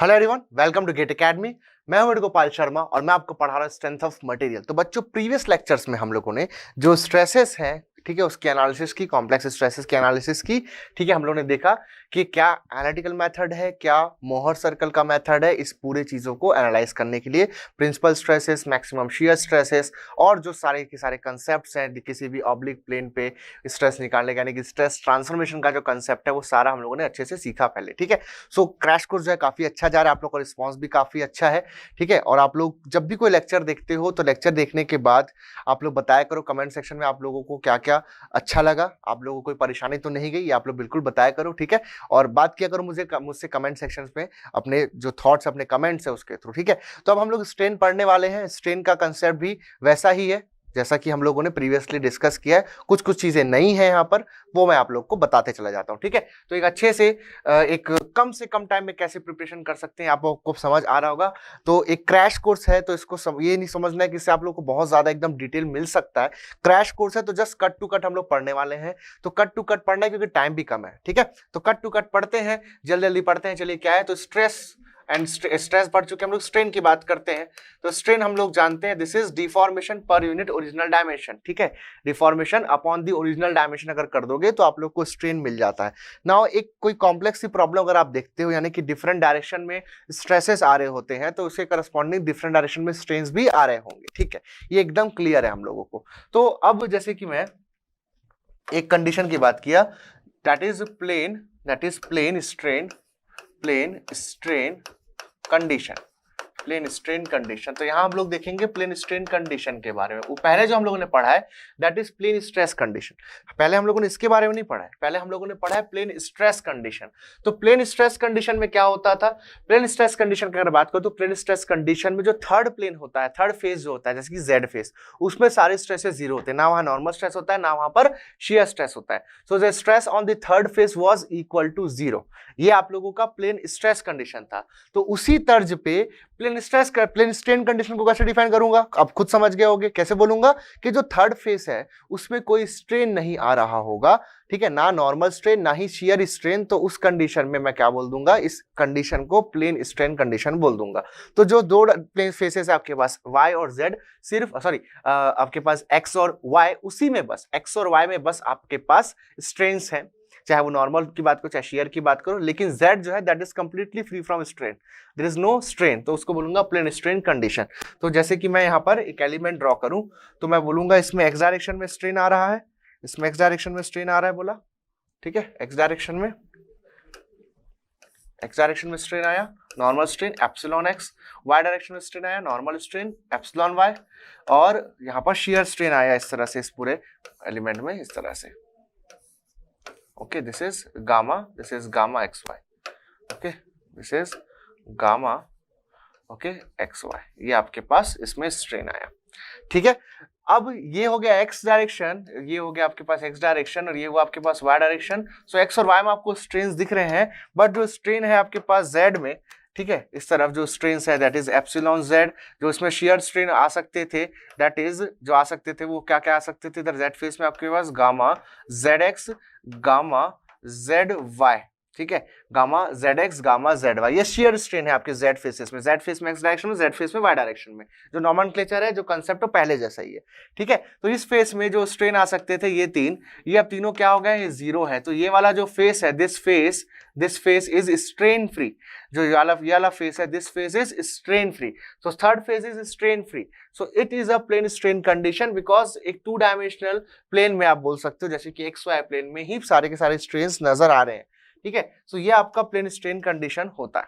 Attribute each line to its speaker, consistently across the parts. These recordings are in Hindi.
Speaker 1: Hello everyone, welcome to GATE academy. मैं हूं गोपाल शर्मा और मैं आपको पढ़ा रहा हूं स्ट्रेंथ ऑफ मटेरियल। तो बच्चों, प्रीवियस लेक्चर्स में हम लोगों ने जो स्ट्रेसेस हैं, ठीक है, उसकी एनालिसिस की, कॉम्प्लेक्स स्ट्रेसेस की एनालिसिस की। ठीक है, हम लोगों ने देखा कि क्या एनालिटिकल मेथड है, क्या मोहर सर्कल का मेथड है इस पूरे चीजों को एनालाइज करने के लिए, principal stresses, maximum shear stresses और जो सारे के सारे कंसेप्ट्स हैं किसी भी ऑब्लिक प्लेन पे स्ट्रेस निकालने का, यानी कि स्ट्रेस ट्रांसफॉर्मेशन का जो कंसेप्ट है वो सारा हम लोगों ने अच्छे से सीखा पहले। ठीक है, सो क्रैश कोर्स जो है काफी अच्छा जा रहा है, आप लोग का रिस्पॉन्स भी काफी अच्छा है। ठीक है, और आप लोग जब भी कोई लेक्चर देखते हो तो लेक्चर देखने के बाद आप लोग बताया करो कमेंट सेक्शन में आप लोगों को क्या क्या अच्छा लगा, आप लोगों को कोई परेशानी तो नहीं गई, ये आप लोग बिल्कुल बताया करो। ठीक है, और बात किया करो मुझसे कमेंट सेक्शन में अपने जो थॉट्स, अपने कमेंट्स है उसके थ्रू। ठीक है, तो अब हम लोग स्ट्रेन पढ़ने वाले हैं। स्ट्रेन का कंसेप्ट भी वैसा ही है जैसा कि हम लोगों ने प्रीवियसली डिस्कस किया है। कुछ कुछ चीजें नई हैं यहाँ पर, वो मैं आप लोग को बताते चला जाता हूँ। ठीक है, तो एक अच्छे से एक कम से कम टाइम में कैसे प्रिपरेशन कर सकते हैं आपको समझ आ रहा होगा। तो एक क्रैश कोर्स है, तो इसको ये नहीं समझना है कि इससे आप लोग को बहुत ज्यादा एकदम डिटेल मिल सकता है। क्रैश कोर्स है तो जस्ट कट टू कट हम लोग पढ़ने वाले हैं। तो कट टू कट पढ़ना है क्योंकि टाइम भी कम है। ठीक है, तो कट टू कट पढ़ते हैं, जल्दी जल्दी पढ़ते हैं। चलिए, क्या है तो स्ट्रेस एंड स्ट्रेस पढ़ चुके, हम लोग स्ट्रेन की बात करते हैं। तो स्ट्रेन हम लोग जानते हैं, this is deformation per unit original dimension. ठीक है, deformation upon the original dimension अगर कर दोगे तो आप लोग को स्ट्रेन मिल जाता है। नाउ एक कोई कॉम्प्लेक्स सी प्रॉब्लम अगर आप देखते हो, यानी कि डिफरेंट डायरेक्शन में स्ट्रेसेस आ रहे होते हैं, तो उसके करस्पॉन्डिंग डिफरेंट डायरेक्शन में स्ट्रेन्स भी आ रहे होंगे। ठीक है, ये एकदम क्लियर है हम लोगों को। तो अब जैसे कि मैं एक कंडीशन की बात किया, that is plane strain condition, plane strain condition. तो यहां हम लोग देखेंगे प्लेन स्ट्रेन कंडीशन के बारे में। वो पहले जो हम लोगों ने पढ़ा है that is plane stress condition. पहले हम लोगों ने इसके बारे में नहीं पढ़ा है, पहले हम लोगों ने पढ़ा है प्लेन स्ट्रेस कंडीशन। तो प्लेन स्ट्रेस कंडीशन में क्या होता था, प्लेन स्ट्रेस कंडीशन की अगर बात करो तो प्लेन स्ट्रेस कंडीशन में जो थर्ड प्लेन होता है, थर्ड फेज जो होता है, जैसे कि जेड फेज, उसमें सारे स्ट्रेसेस जीरो होते हैं, ना वहां नॉर्मल स्ट्रेस होता है ना वहां पर शियर स्ट्रेस होता है। So the stress on the third phase was equal to zero. ये आप लोगों का प्लेन स्ट्रेस कंडीशन था। तो उसी तर्ज पे प्लेन स्ट्रेन कंडीशन को कैसे डिफाइन करूंगा, अब खुद समझ गए होंगे। कैसे बोलूंगा कि जो थर्ड फेस है उसमें कोई स्ट्रेन नहीं आ रहा होगा, ठीक है, ना नॉर्मल स्ट्रेन ना ही शियर स्ट्रेन, तो उस कंडीशन में मैं क्या बोल दूंगा, इस कंडीशन को प्लेन स्ट्रेन कंडीशन बोल दूंगा। तो जो दो प्लेन फेसेस है आपके पास y और z, सिर्फ आपके पास x और y, उसी में बस x और y में बस आपके पास स्ट्रेन्स हैं, चाहे वो नॉर्मल की बात करो चाहे शेयर की बात करो, लेकिन z जो है that is completely free from strain, there is no strain, तो उसको बोलूंगा प्लेन स्ट्रेन कंडीशन। तो जैसे कि मैं यहाँ पर एक एलिमेंट ड्रॉ करूं तो मैं बोलूंगा इसमें x डायरेक्शन में स्ट्रेन आ रहा है, इसमें x डायरेक्शन में स्ट्रेन आ रहा है, बोला ठीक है, x डायरेक्शन में स्ट्रेन आया, normal strain epsilon x, y direction में स्ट्रेन आया, नॉर्मल स्ट्रेन एप्सिलॉन y, और यहाँ पर शियर स्ट्रेन आया इस तरह से, इस पूरे एलिमेंट में इस तरह से। Okay, this is gamma xy. Okay, this is gamma, okay, xy. ये आपके पास इसमें स्ट्रेन आया। ठीक है, अब ये हो गया x डायरेक्शन, ये हो गया आपके पास x डायरेक्शन, और ये हुआ आपके पास y डायरेक्शन। सो x और y में आपको स्ट्रेन्स दिख रहे हैं, बट जो स्ट्रेन है आपके पास z में, ठीक है, इस तरफ जो स्ट्रेन्स है दैट इज एप्सिलॉन z। जो इसमें शियर स्ट्रेन आ सकते थे, दैट इज जो आ सकते थे वो क्या क्या आ सकते थे, इधर z फेस में आपके पास गामा zx, गामा zy, ठीक है, गामा zx, गामा zy, ये शेयर स्ट्रेन है आपके z फेसेस में, z फेस में x डायरेक्शन में, z फेस में y डायरेक्शन में। जो नॉमेनक्लेचर है, जो कंसेप्ट है पहले जैसा ही है। ठीक है, तो इस फेस में जो स्ट्रेन आ सकते थे ये तीन, ये अब तीनों क्या हो गए, ये जीरो है। तो ये वाला जो फेस है, this face is strain free. जो ये वाला फेस है, this face is strain free. तो third face is strain free. So it is a plane strain condition, because एक टू डायमेंशनल प्लेन में आप बोल सकते हो, जैसे कि एक्स वाई प्लेन में ही सारे के सारे स्ट्रेन्स नजर आ रहे हैं। ठीक है, सो ये आपका प्लेन स्ट्रेन कंडीशन होता है।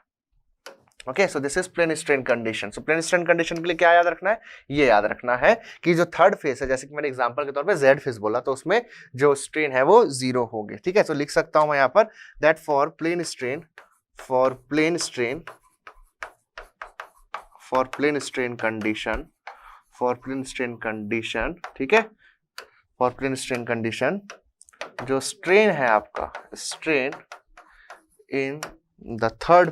Speaker 1: Okay, so this is plane strain condition. So plane strain condition के लिए क्या याद रखना है, ये याद रखना है कि जो थर्ड फेस है, जैसे कि मैंने एग्जांपल के तौर पे जेड फेस बोला, तो उसमें जो स्ट्रेन है वो जीरो होगी। ठीक है, तो लिख सकता हूं मैं यहाँ पर that for plane strain condition, ठीक है, फॉर प्लेन स्ट्रेन कंडीशन जो स्ट्रेन है आपका, strain in the third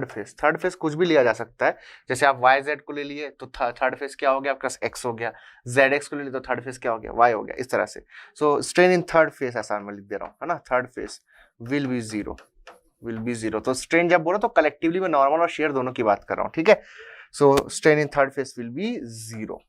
Speaker 1: face, third face कुछ भी लिया जा सकता है। जैसे आप YZ को ले लिए तो थर्ड फेस क्या हो गया आपका, X हो गया। ZX को ले लिए तो थर्ड फेस क्या हो गया, Y हो गया, इस तरह से। सो स्ट्रेन इन थर्ड फेस, ऐसा मैं लिख दे रहा हूं, है ना, third phase will be zero. Will be zero. तो स्ट्रेन जब बोला तो कलेक्टिवली मैं नॉर्मल और शेयर दोनों की बात कर रहा हूं, ठीक है। So strain in third phase will be zero,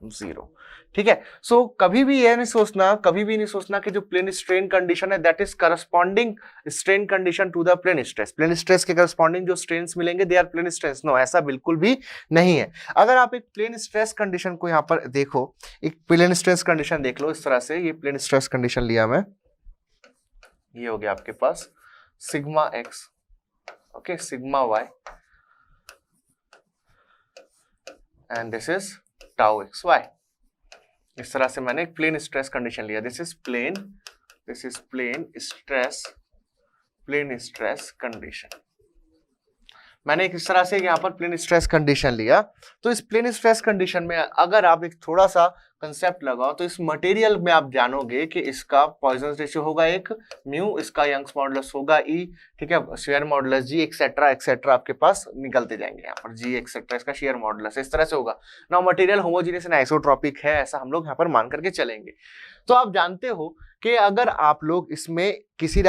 Speaker 1: zero, ठीक है। सो कभी भी ये नहीं सोचना, कभी भी नहीं सोचना कि जो प्लेन स्ट्रेन कंडीशन है that is corresponding strain condition to the plane stress. Plane stress के करस्पॉन्डिंग जो स्ट्रेन्स मिलेंगे they are plane stress, no, ऐसा बिल्कुल भी नहीं है। अगर आप एक प्लेन स्ट्रेस कंडीशन को यहाँ पर देखो, एक प्लेन स्ट्रेस कंडीशन देख लो इस तरह से, ये प्लेन स्ट्रेस कंडीशन लिया मैं, ये हो गया आपके पास sigma x, okay, sigma Y and this is tau x Y. इस तरह से मैंने एक प्लेन स्ट्रेस कंडीशन लिया, this is plane stress condition. मैंने इस तरह से यहाँ पर प्लेन स्ट्रेस कंडीशन लिया। तो इस प्लेन स्ट्रेस कंडीशन में अगर आप एक थोड़ा सा कंसेप्ट लगाओ तो इस मटेरियल में आप जानोगे कि इसका पॉइजन रेशियो होगा एक म्यू, इसका यंग्स मॉडुलस होगा ई, ठीक है, शेयर मॉडुलस जी, एक्सेट्रा एक्सेट्रा आपके पास निकलते जाएंगे यहाँ पर जी एक्सेट्रा, इसका शेयर मॉडुलस इस तरह से होगा ना। मटेरियल होमोजेनियस एंड आइसोट्रोपिक है, ऐसा हम लोग यहाँ पर मान करके चलेंगे। तो आप जानते हो कि अगर आप लोग इसमें किसी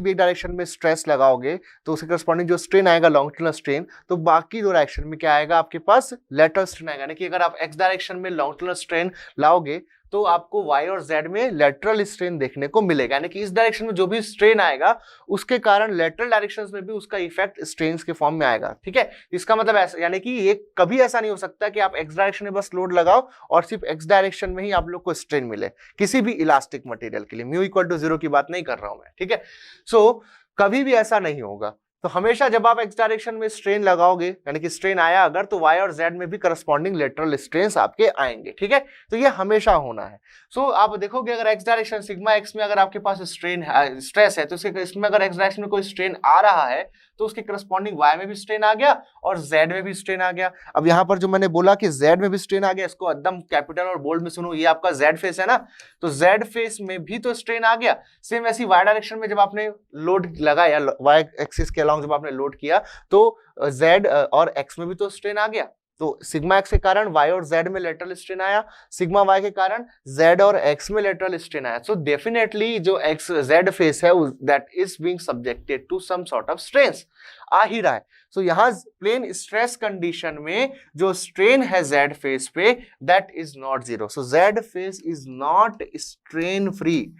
Speaker 1: भी एक डायरेक्शन में स्ट्रेस लगाओगे तो उसके करस्पॉन्डिंग जो स्ट्रेन आएगा लॉन्गिट्यूडिनल स्ट्रेन, तो बाकी दो डायरेक्शन में क्या आएगा आपके पास लेटरल स्ट्रेन आएगा। यानी कि अगर आप एक्स डायरेक्शन में लॉन्गिट्यूडिनल स्ट्रेन लाओगे तो आपको y और z में लेटरल स्ट्रेन देखने को मिलेगा। यानी कि इस डायरेक्शन में जो भी स्ट्रेन आएगा उसके कारण लेटरल डायरेक्शंस में भी उसका इफेक्ट स्ट्रेन्स के फॉर्म में आएगा, ठीक है। इसका मतलब ऐसा, यानी कि ये कभी ऐसा नहीं हो सकता कि आप x डायरेक्शन में बस लोड लगाओ और सिर्फ x डायरेक्शन में ही आप लोग को स्ट्रेन मिले किसी भी इलास्टिक मटेरियल के लिए। म्यू इक्वल टू जीरो की बात नहीं कर रहा हूं मैं, ठीक है। सो कभी भी ऐसा नहीं होगा। तो हमेशा जब आप एक्स डायरेक्शन में स्ट्रेन लगाओगे, यानी कि स्ट्रेन आया अगर, तो वाई और जेड में भी करस्पॉन्डिंग लेटरल स्ट्रेन्स आपके आएंगे, ठीक है। तो ये हमेशा होना है। सो आप देखोगे अगर एक्स डायरेक्शन सिग्मा एक्स में अगर आपके पास स्ट्रेस है तो इसमें अगर एक्स डायरेक्शन में कोई स्ट्रेन आ रहा है तो उसके करस्पॉन्डिंग वाई में भी स्ट्रेन आ गया और जेड में भी स्ट्रेन आ गया। अब यहाँ पर जो मैंने बोला कि जेड में भी स्ट्रेन आ गया, इसको एकदम कैपिटल और बोल्ड में सुनो, ये आपका जेड फेस है ना, तो जेड फेस में भी तो स्ट्रेन आ गया। सेम ऐसी वाई डायरेक्शन में जब आपने लोड लगाया, वाई एक्सिस के अलॉन्ग जब आपने लोड किया तो जेड और एक्स में भी तो स्ट्रेन आ गया। तो सिग्मा एक्स के कारण वाई और जेड में लेटरल स्ट्रेन आया, सिग्मा वाई के कारण जेड और एक्स में लेटरल स्ट्रेन आया। सो डेफिनेटली जो एक्स जेड फेस है that is being subjected to some sort of strains, आ ही रहा है। सो यहां प्लेन स्ट्रेस कंडीशन में जो स्ट्रेन है जेड फेस पे that is not zero. So Z face is not strain free,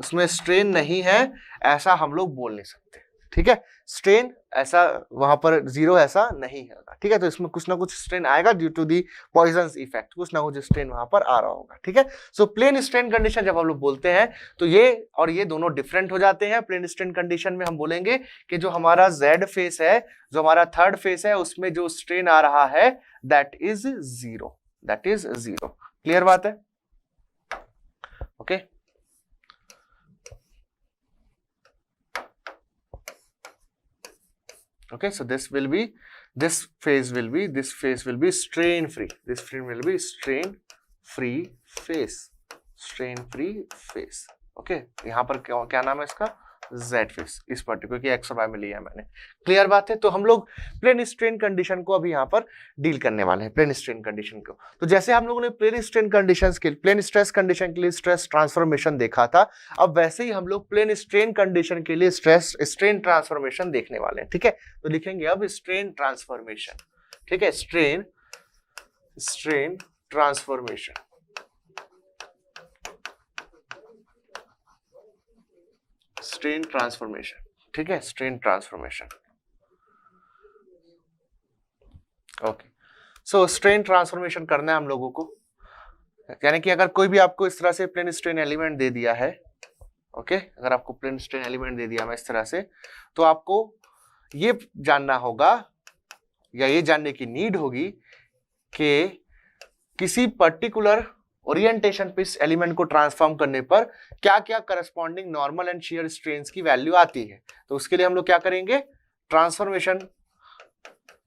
Speaker 1: उसमें स्ट्रेन नहीं है ऐसा हम लोग बोल नहीं सकते, ठीक है। स्ट्रेन ऐसा वहां पर जीरो ऐसा नहीं है, ठीक है। तो इसमें कुछ ना कुछ स्ट्रेन आएगा due to the Poisson's effect, कुछ ना कुछ स्ट्रेन वहां पर आ रहा होगा, ठीक है। सो प्लेन स्ट्रेन कंडीशन जब हम लोग बोलते हैं तो ये और ये दोनों डिफरेंट हो जाते हैं। प्लेन स्ट्रेन कंडीशन में हम बोलेंगे कि जो हमारा जेड फेस है, जो हमारा थर्ड फेस है, उसमें जो स्ट्रेन आ रहा है दैट इज जीरो, क्लियर बात है, okay. Okay, so this phase will be strain free. This frame will be strain free phase. Okay, यहाँ पर क्या नाम है इसका, Z फेस, इस पर्टिकुलर की एक्स और वाई में लिया है मैंने, क्लियर बात है। तो हम लोग प्लेन स्ट्रेन कंडीशन को अभी यहाँ पर डील करने वाले हैं, प्लेन स्ट्रेन कंडीशन को। तो जैसे हम लोगों ने प्लेन स्ट्रेन कंडीशंस के प्लेन स्ट्रेस कंडीशन के लिए स्ट्रेस ट्रांसफॉर्मेशन देखा था, अब वैसे ही हम लोग प्लेन स्ट्रेन कंडीशन के लिए स्ट्रेन ट्रांसफॉर्मेशन देखने वाले हैं, ठीक है। तो लिखेंगे अब स्ट्रेन ट्रांसफॉर्मेशन, ठीक है, स्ट्रेन ट्रांसफॉर्मेशन, स्ट्रेन ट्रांसफॉर्मेशन, ठीक है, स्ट्रेन ट्रांसफॉर्मेशन, ओके। सो स्ट्रेन ट्रांसफॉर्मेशन करना है हम लोगों को, यानी कि अगर कोई भी आपको इस तरह से प्लेन स्ट्रेन एलिमेंट दे दिया है, ओके, अगर आपको प्लेन स्ट्रेन एलिमेंट दे दिया मैं इस तरह से, तो आपको ये जानना होगा या ये जानने की नीड होगी कि किसी पर्टिकुलर ओरिएंटेशन पे इस एलिमेंट को ट्रांसफॉर्म करने पर क्या क्या corresponding normal and shear strains की वैल्यू आती है। तो उसके लिए हम लोग क्या करेंगे, ट्रांसफॉर्मेशन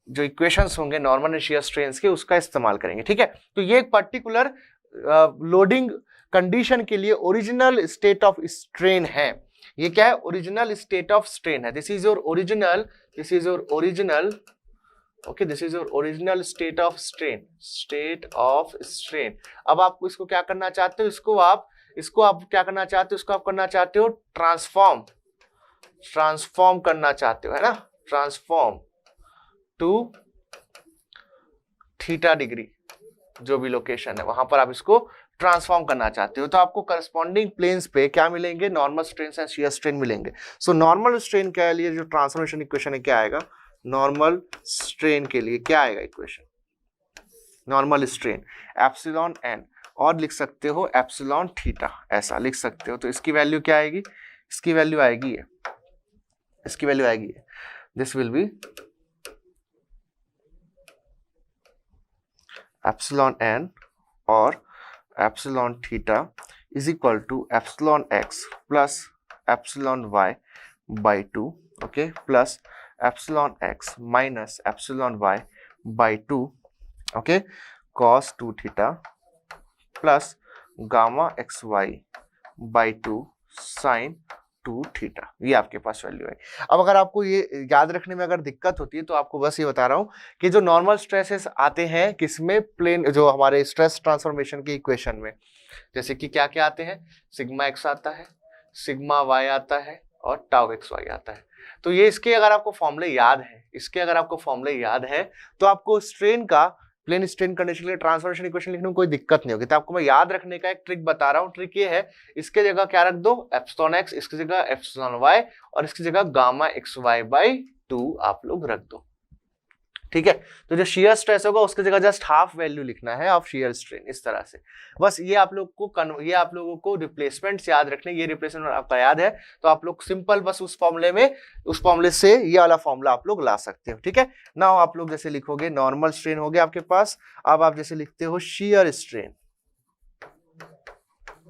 Speaker 1: जो इक्वेशंस होंगे नॉर्मल एंड शियर स्ट्रेन्स के, उसका इस्तेमाल करेंगे, ठीक है। तो ये एक पर्टिकुलर लोडिंग कंडीशन के लिए ओरिजिनल स्टेट ऑफ स्ट्रेन है। ये क्या है, ओरिजिनल स्टेट ऑफ स्ट्रेन है। This is your original okay, this is your original state of strain, अब आप इसको क्या करना चाहते हो, इसको आप इसको आप क्या करना चाहते हो, इसको आप करना चाहते हो ट्रांसफॉर्म करना चाहते हो, है ना, ट्रांसफॉर्म टू थीटा डिग्री, जो भी लोकेशन है वहां पर आप इसको ट्रांसफॉर्म करना चाहते हो, तो आपको करस्पॉन्डिंग प्लेन्स पे क्या मिलेंगे, normal strain and shear strain मिलेंगे। सो नॉर्मल स्ट्रेन के लिए जो ट्रांसफॉर्मेशन इक्वेशन है क्या आएगा, नॉर्मल स्ट्रेन के लिए क्या आएगा equation, normal strain epsilon N, और लिख सकते हो एप्सिलॉन थीटा, ऐसा लिख सकते हो। तो इसकी वैल्यू क्या आएगी, इसकी वैल्यू आएगी है, इसकी वैल्यू आएगी है, this will be epsilon N और epsilon theta is equal to epsilon x plus epsilon Y by 2, okay, plus epsilon x minus epsilon Y by 2, okay, cos 2 theta plus gamma x Y by 2 sine 2 theta, ये आपके पास वैल्यू है। अब अगर आपको ये याद रखने में अगर दिक्कत होती है तो आपको बस ये बता रहा हूं कि जो नॉर्मल स्ट्रेसेस आते हैं किसमें, प्लेन जो हमारे स्ट्रेस ट्रांसफॉर्मेशन के इक्वेशन में, जैसे कि क्या क्या आते हैं, सिग्मा एक्स आता है, सिग्मा वाई आता है और टाउ एक्स वाई आता है। तो ये इसके अगर आपको फॉर्मूले याद है, इसके अगर आपको फॉर्मूले याद है तो आपको स्ट्रेन का, प्लेन स्ट्रेन कंडीशन के लिए ट्रांसफॉर्मेशन इक्वेशन लिखने में कोई दिक्कत नहीं होगी। तो आपको मैं याद रखने का एक ट्रिक बता रहा हूं, ट्रिक ये है, इसके जगह क्या रख दो, एप्सिलॉन एक्स, इसकी जगह एप्सिलॉन वाई और इसकी जगह गामा एक्स वाई बाई 2 आप लोग रख दो, ठीक है। तो जो शियर स्ट्रेस होगा उसकी जगह जस्ट हाफ वैल्यू लिखना है ऑफ शियर स्ट्रेन, इस तरह से। बस ये आप लोगों को रिप्लेसमेंट याद रखने, ये रिप्लेसमेंट आपका याद है तो आप लोग सिंपल बस उस फॉर्मूले से ये वाला फॉर्मूला आप लोग ला सकते हो, ठीक है ना। आप लोग जैसे लिखोगे नॉर्मल स्ट्रेन हो गया आपके पास, अब आप जैसे लिखते हो shear strain,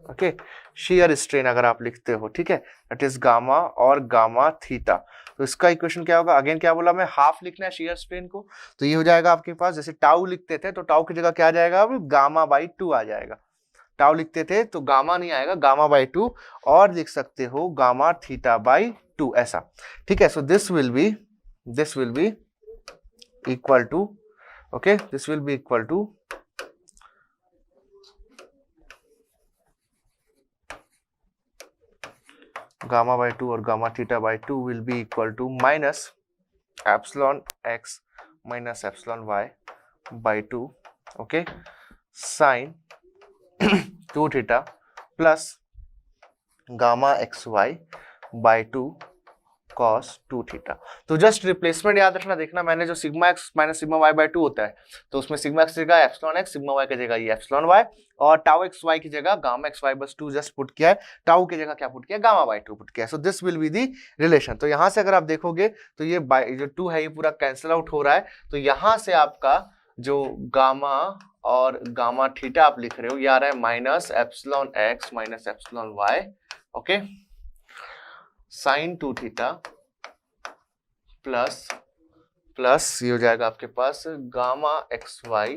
Speaker 1: okay, shear strain अगर आप लिखते हो, ठीक है, दैट इज गामा और गामा थीटा, तो इसका इक्वेशन क्या होगा, अगेन क्या बोला मैं, हाफ लिखना है शियर स्ट्रेन को, तो ये हो जाएगा आपके पास, जैसे टाउ लिखते थे तो टाउ की जगह क्या आ जाएगा, अब गामा बाई 2 आ जाएगा, टाउ लिखते थे तो गामा नहीं आएगा, गामा बाई 2, और लिख सकते हो गामा थीटा बाई 2, ऐसा, ठीक है। So this will be equal to, okay, this will be equal to gamma by 2 और gamma theta by 2 will be equal to minus epsilon x minus epsilon Y by 2, okay, sine 2 theta plus gamma x Y by 2 cos 2 theta. तो जस्ट रिप्लेसमेंट याद रखना, देखना मैंने जो sigma x minus sigma y by 2 होता है तो उसमें सिग्मा एक्स की जगह एप्सिलॉन एक्स, सिग्मा वाई की जगह ये एप्सिलॉन वाई, और टाउ एक्स वाई की जगह गामा एक्स वाई बस 2 जस्ट पुट किया है, टाउ की जगह क्या पुट किया, गामा बाई 2 पुट किया है। So this will be the relation. तो यहां से अगर आप देखोगे तो ये जो 2 है ये पूरा कैंसिल आउट हो रहा है, तो यहां से आपका जो गामा और गामा थीटा आप लिख रहे हो ये आ रहा है minus epsilon x minus epsilon Y, okay, sine 2 theta plus ये हो जाएगा आपके पास gamma x Y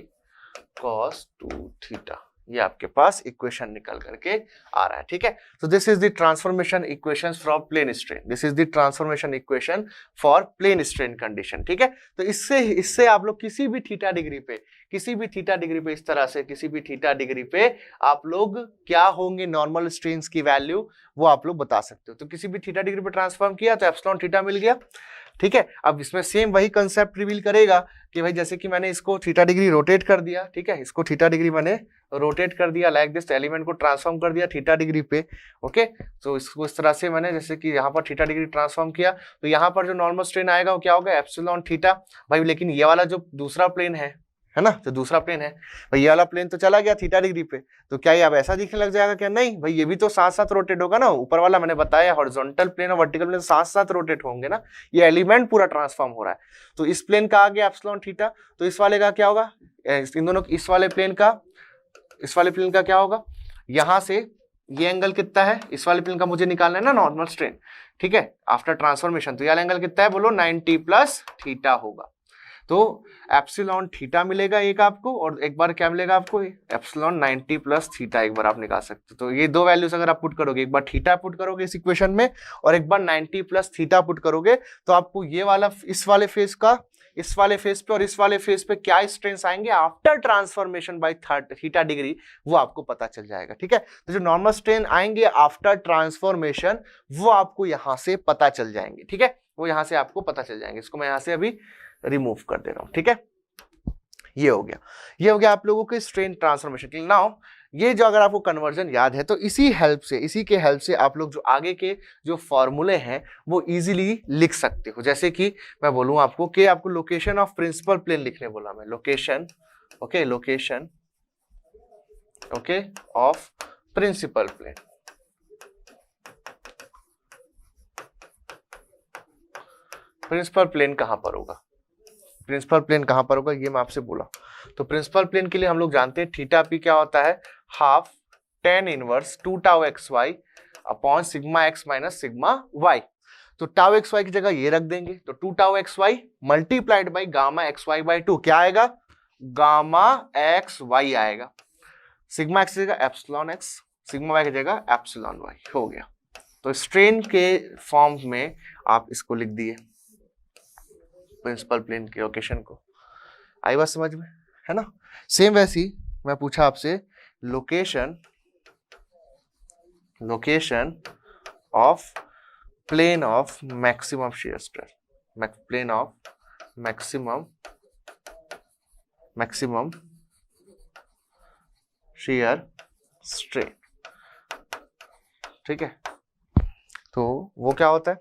Speaker 1: cos 2 theta, ये आपके पास इक्वेशन निकल करके आ रहा है, ठीक है। तो this is the transformation equations from plane strain, this is the transformation equation for plane strain condition, ठीक है। तो इससे आप लोग किसी भी थीटा डिग्री पे इस तरह से किसी भी थीटा डिग्री पे आप लोग क्या होंगे नॉर्मल स्ट्रेन्स की वैल्यू वो आप लोग बता सकते हो। तो किसी भी थीटा डिग्री पे ट्रांसफॉर्म किया तो एप्सिलॉन थीटा मिल गया, ठीक है। अब इसमें सेम वही कंसेप्ट रिवील करेगा कि भाई जैसे कि मैंने इसको थीटा डिग्री रोटेट कर दिया, ठीक है, इसको थीटा डिग्री मैंने रोटेट कर दिया लाइक दिस, एलिमेंट को ट्रांसफॉर्म कर दिया थीटा डिग्री पे, ओके। तो इसको इस तरह से मैंने जैसे कि यहाँ पर थीटा डिग्री ट्रांसफॉर्म किया तो यहाँ पर जो नॉर्मल स्ट्रेन आएगा वो क्या होगा, एप्सिलॉन थीटा भाई। लेकिन ये वाला जो दूसरा प्लेन है ना, जो दूसरा प्लेन है भाई, ये वाला प्लेन तो चला गया थीटा डिग्री पे, तो क्या ये अब ऐसा दिखने लग जाएगा क्या, नहीं भाई, ये भी तो साथ साथ रोटेट होगा ना। ऊपर वाला मैंने बताया हॉरिजॉन्टल प्लेन और वर्टिकल प्लेन साथ साथ रोटेट होंगे ना, ये एलिमेंट पूरा ट्रांसफॉर्म हो रहा है। तो इस प्लेन का आ गया एप्सिलॉन थीटा, तो इस वाले का क्या होगा, इन दोनों इस वाले प्लेन का क्या होगा, यहां से ये एंगल कितना है, इस वाले प्लेन का मुझे निकालना है ना नॉर्मल स्ट्रेन, ठीक है, आफ्टर ट्रांसफॉर्मेशन। तो ये वाला एंगल कितना है बोलो, 90 प्लस थीटा होगा। तो एप्सिलॉन थीटा मिलेगा एक आपको, और एक बार क्या मिलेगा आपको, एप्सिलॉन 90 प्लस थीटा एक बार आप निकाल सकते हो। तो ये दो वैल्यूज अगर आप पुट करोगे, एक बार थीटा पुट करोगे इस इक्वेशन में और एक बार 90 प्लस थीटा पुट करोगे, तो आपको ये वाला इस वाले फेस का इस वाले फेस पे और इस वाले फेस पे क्या स्ट्रेंस आएंगे after transformation by theta degree, वो आपको पता चल जाएगा। ठीक है, तो जो नॉर्मल स्ट्रेन आएंगे आफ्टर ट्रांसफॉर्मेशन वो आपको यहां से पता चल जाएंगे। ठीक है, वो यहां से आपको पता चल जाएंगे। इसको मैं यहां से अभी रिमूव कर दे रहा हूं। ठीक है, ये हो गया आप लोगों के स्ट्रेन ट्रांसफॉर्मेशन के लिए। नाउ ये जो अगर आपको कन्वर्जन याद है तो इसी के हेल्प से आप लोग जो आगे के जो फॉर्मूले हैं वो इजीली लिख सकते हो। जैसे कि मैं बोलूं आपको कि आपको लोकेशन ऑफ प्रिंसिपल प्लेन लिखने बोला मैं, location of principal plane. Principal plane कहां पर होगा, प्रिंसिपल प्लेन कहां पर होगा ये मैं आपसे बोला। तो प्रिंसिपल प्लेन के लिए हम लोग जानते हैं थीटा पी क्या होता है, half tan inverse 2 tau x y upon sigma x minus sigma y. तो टाउ एक्स वाई की जगह ये रख देंगे, तो 2 tau x y multiplied by gamma x Y by 2 क्या आएगा, गामा एक्स वाई आएगा। सिग्मा एक्स की जगह एप्सिलॉन एक्स, सिग्मा वाई की जगह एप्सिलॉन वाई हो गया। तो स्ट्रेन के फॉर्म में आप इसको लिख दिए प्रिंसिपल प्लेन के लोकेशन को। आई बात समझ में, है ना। सेम वैसी मैं पूछा आपसे location of plane of maximum shear stress, plane of maximum shear strain. ठीक है, तो वो क्या होता है,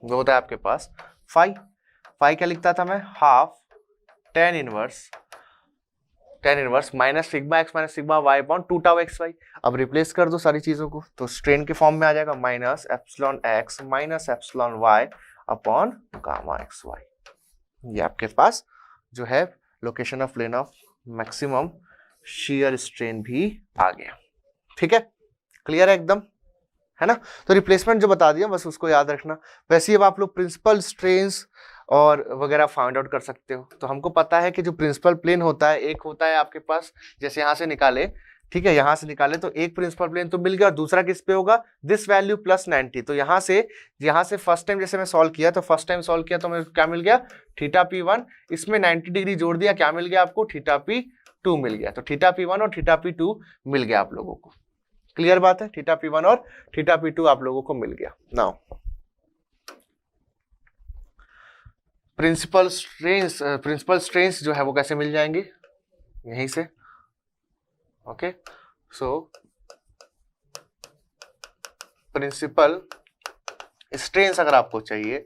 Speaker 1: वो होता है आपके पास फाई क्या लिखता था मैं, half tan inverse minus sigma x minus sigma y upon 2 tau x y. अब रिप्लेस कर दो सारी चीजों को तो स्ट्रेन के फॉर्म में आ जाएगा minus epsilon x minus epsilon y upon gamma x y. ये आपके पास जो है location of plane of maximum shear strain भी आ गया। ठीक है, क्लियर है एकदम, है ना। तो रिप्लेसमेंट जो बता दिया बस उसको याद रखना। वैसे ही अब आप लोग प्रिंसिपल स्ट्रेन्स और वगैरह फाइंड आउट कर सकते हो। तो हमको पता है कि जो प्रिंसिपल प्लेन होता है, एक होता है आपके पास, जैसे यहां से निकाले, ठीक है, यहां से निकाले तो एक प्रिंसिपल प्लेन तो मिल गया और दूसरा किस पे होगा, दिस वैल्यू प्लस 90। तो यहां से फर्स्ट टाइम जैसे मैं सॉल्व किया तो मेरे को क्या मिल गया, थीटा P1, इसमें 90 डिग्री जोड़ दिया, क्या मिल गया आपको, थीटा P2 मिल गया। तो थीटा P1 और थीटा P2 मिल गया आप लोगों को। क्लियर बात है, थीटा P1 और थीटा P2 आप लोगों को मिल गया। नाउ प्रिंसिपल स्ट्रेन्स जो है वो कैसे मिल जाएंगे, यहीं से। ओके, सो प्रिंसिपल स्ट्रेन्स अगर आपको चाहिए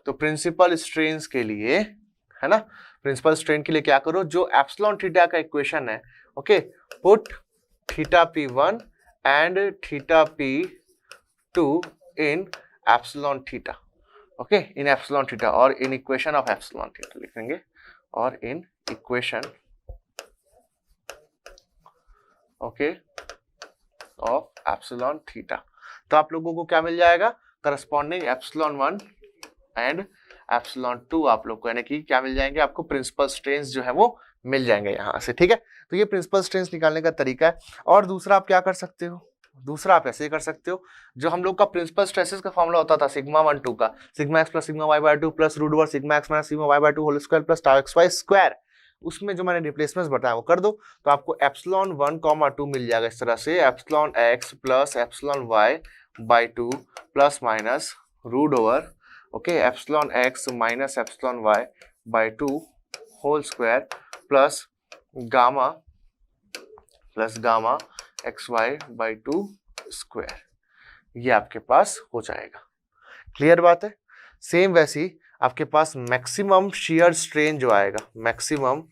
Speaker 1: तो प्रिंसिपल स्ट्रेन्स के लिए, है ना, प्रिंसिपल स्ट्रेन के लिए क्या करो, जो एप्सिलॉन थीटा का इक्वेशन है, okay, put theta P1 and theta P2 in epsilon theta, okay, in epsilon theta, और in equation of epsilon theta लिखेंगे, और in equation okay of epsilon theta. तो आप लोगों को क्या मिल जाएगा, करस्पॉन्डिंग एप्सिलॉन 1 एंड एप्सिलॉन 2 आप लोग को, यानी कि क्या मिल जाएंगे आपको, प्रिंसिपल स्ट्रेन्स जो है वो मिल जाएंगे यहां से। ठीक है, तो ये प्रिंसिपल स्ट्रेन्स निकालने का तरीका है। और दूसरा आप क्या कर सकते हो, दूसरा आप ऐसे कर सकते हो, जो हम लोग का प्रिंसिपल स्ट्रेसेस का फॉर्मूला होता था सिग्मा 1 2 का, sigma x plus sigma y by 2 plus root over sigma x minus sigma y by 2 whole square plus tau x y square, उसमें जो मैंने रिप्लेसमेंट्स बताया वो कर दो। तो आपको एप्सिलॉन 1, 2 मिल जाएगा इस तरह से, epsilon x plus epsilon y by 2 plus minus root over, okay, epsilon x minus epsilon y by 2 whole square plus gamma x Y by 2 square, ये आपके पास हो जाएगा। क्लियर बात है। सेम वैसी आपके पास मैक्सिमम शियर स्ट्रेन जो आएगा, मैक्सिमम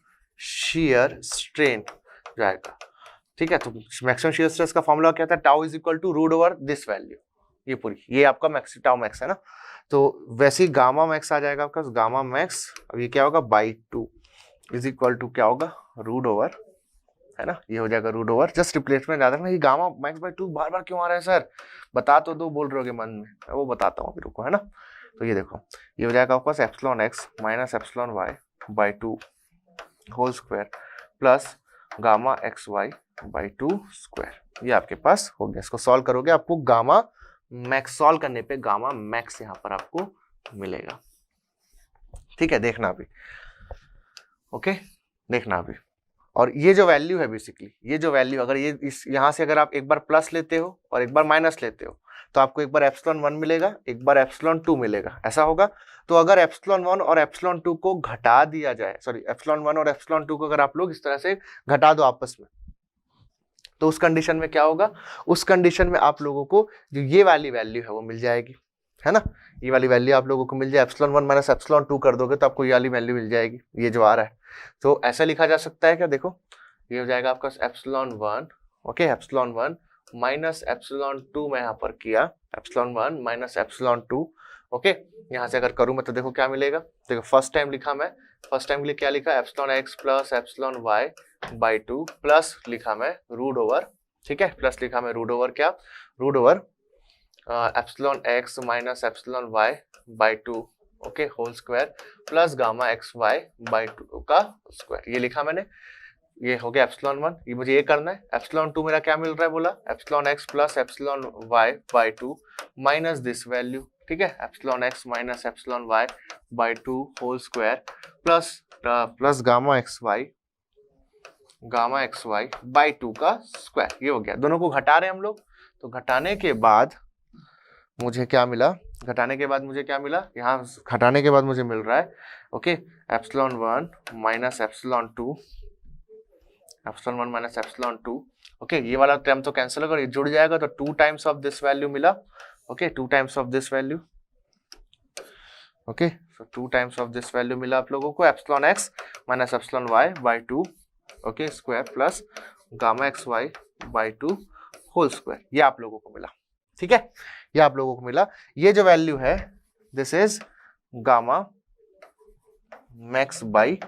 Speaker 1: शियर स्ट्रेन जो आएगा, ठीक है, तो मैक्सिमम शियर स्ट्रेस का फॉर्मूला क्या था, tau is equal to root over this value, ये पूरी, ये आपका मैक्स टाउ मैक्स है ना। तो वैसे ही गामा मैक्स आ जाएगा आपका, गामा मैक्स, अब ये क्या होगा, बाई 2 इज इक्वल टू क्या होगा, रूट ओवर, है ना, ये हो जाएगा रूट ओवर। जस्ट रिप्लेसमेंट याद रखना, ये गामा मैक्स बाय 2 बार बार क्यों आ रहा है सर, बता तो दो, बोल रहे हो मन में, वो बताता हूँ फिर रुको, है ना। तो ये देखो, ये हो जाएगा आपके पास epsilon x minus epsilon Y by 2 whole square plus gamma x Y by 2 square, ये आपके पास हो गया। इसको सॉल्व करोगे आपको गामा मैक्स, सॉल्व करने पे गामा मैक्स यहाँ पर आपको मिलेगा। ठीक है, देखना अभी, ओके, देखना अभी। और ये जो वैल्यू है बेसिकली, ये जो वैल्यू अगर ये इस यहाँ से अगर आप एक बार प्लस लेते हो और एक बार माइनस लेते हो तो आपको एक बार एप्सिलॉन 1 मिलेगा, एक बार एप्सिलॉन 2 मिलेगा, ऐसा होगा। तो अगर एप्सिलॉन 1 और एप्सिलॉन 2 को घटा दिया जाए, सॉरी एप्सिलॉन 1 और एप्सिलॉन 2 को अगर आप लोग इस तरह से घटा दो आपस में, तो उस कंडीशन में क्या होगा, उस कंडीशन में आप लोगों को जो ये वाली वैल्यू है वो मिल जाएगी, है ना, ये वाली वैल्यू आप लोगों को मिल जाए। एप्सिलॉन 1 माइनस एप्सिलॉन 2 कर दोगे तो आपको ये वाली वैल्यू मिल जाएगी, ये जो आ रहा है। तो ऐसा लिखा जा सकता है क्या, देखो ये हो जाएगा आपका epsilon 1, okay, epsilon 1 minus epsilon 2 मैं यहाँ पर किया, एप्सिलॉन 1 माइनस एप्सिलॉन 2, ओके। यहाँ से अगर करूँ मैं तो देखो क्या मिलेगा, देखो फर्स्ट टाइम लिखा मैं, फर्स्ट टाइम के लिए क्या लिखा, epsilon x plus epsilon y by 2 plus लिखा मैं रूट ओवर, ठीक है, प्लस लिखा मैं रूट ओवर क्या, root over epsilon x minus epsilon y by 2, okay, whole square plus gamma x Y by 2 का स्क्वायर, ये लिखा मैंने। ये हो गया एप्सिलॉन 1, ये मुझे ये करना है। एप्सिलॉन 2 मेरा क्या मिल रहा है, बोला epsilon x plus epsilon y by 2 minus this value, ठीक है, epsilon x minus epsilon y by 2 whole square plus gamma x Y by 2 का स्क्वायर, ये हो गया। दोनों को घटा रहे हैं हम लोग, तो घटाने के बाद मुझे क्या मिला, घटाने के बाद मुझे क्या मिला, यहाँ घटाने के बाद मुझे मिल रहा है, okay, epsilon 1 minus epsilon 2, epsilon 1 minus epsilon 2, okay, ये वाला टर्म तो कैंसिल होगा, ये जुड़ जाएगा, तो 2 टाइम्स ऑफ दिस वैल्यू मिला, okay, 2 times of this value, okay, so 2 times of this value मिला आप लोगों को, epsilon x minus epsilon y by 2, okay, square plus gamma x Y by 2 whole square, ये आप लोगों को मिला, ठीक है, ये आप लोगों को मिला। ये जो वैल्यू है this is gamma max by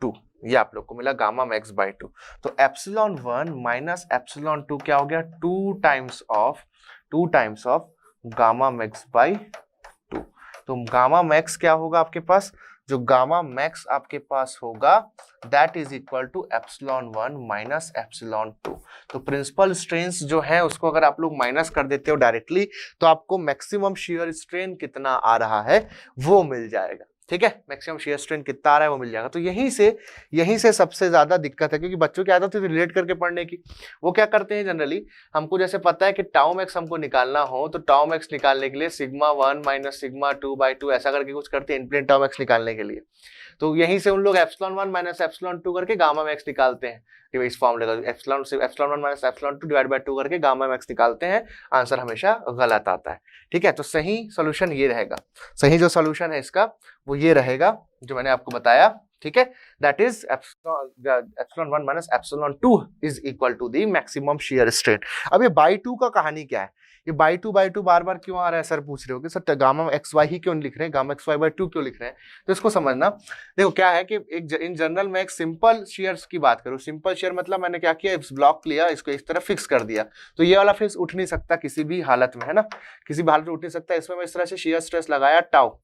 Speaker 1: 2, ये आप लोग को मिला गामा मैक्स बाई 2। तो एप्सिलॉन 1 माइनस एप्सिलॉन 2 क्या हो गया, 2 times of gamma max by 2। तो गामा मैक्स क्या होगा आपके पास, जो गामा मैक्स आपके पास होगा that is equal to epsilon 1 minus epsilon 2। तो प्रिंसिपल स्ट्रेन्स जो है उसको अगर आप लोग माइनस कर देते हो डायरेक्टली तो आपको मैक्सिमम शियर स्ट्रेन कितना आ रहा है वो मिल जाएगा, ठीक है, मैक्सिमम शियर स्ट्रेन कितना आ रहा है वो मिल जाएगा। तो यहीं से सबसे ज्यादा दिक्कत है, क्योंकि बच्चों की आदत है रिलेट करके पढ़ने की। वो क्या करते हैं जनरली, हमको जैसे पता है कि टाउ मैक्स हमको निकालना हो तो टाउ मैक्स निकालने के लिए सिग्मा 1 माइनस सिग्मा 2 बाई 2 ऐसा करके कुछ करते हैं इनप्लेन टाउ मैक्स निकालने के लिए। तो यहीं से उन लोग एप्सिलॉन 1 माइनस एप्सिलॉन 2 करके गामा मैक्स निकालते हैं, इस फॉर्मूले का epsilon 1 minus epsilon 2 divide by 2 करके गामा मैक्स निकालते हैं, आंसर हमेशा गलत आता है, ठीक है। तो सही सॉल्यूशन ये रहेगा, सही जो सॉल्यूशन है इसका वो ये रहेगा जो मैंने आपको बताया, ठीक है, that is epsilon 1 minus epsilon 2 is equal to the maximum shear strain. अब ये बाई 2 का कहानी क्या है, ये बाई 2 बार बार क्यों आ रहा है सर, पूछ रहे हो कि sir gamma x why he क्यों लिख रहे हैं, गामा एक्स वाई बाई 2 क्यों लिख रहे हैं। तो इसको समझना, देखो क्या है कि एक इन जनरल में एक सिंपल शेयर्स की बात करूं, सिंपल शेयर मतलब मैंने क्या किया, इस ब्लॉक लिया, इसको इस तरह फिक्स कर दिया, तो ये वाला फेस उठ नहीं सकता किसी भी हालत में, है ना, किसी भी हालत में उठ नहीं सकता। इसमें मैं इस तरह से शेयर स्ट्रेस लगाया टाउ,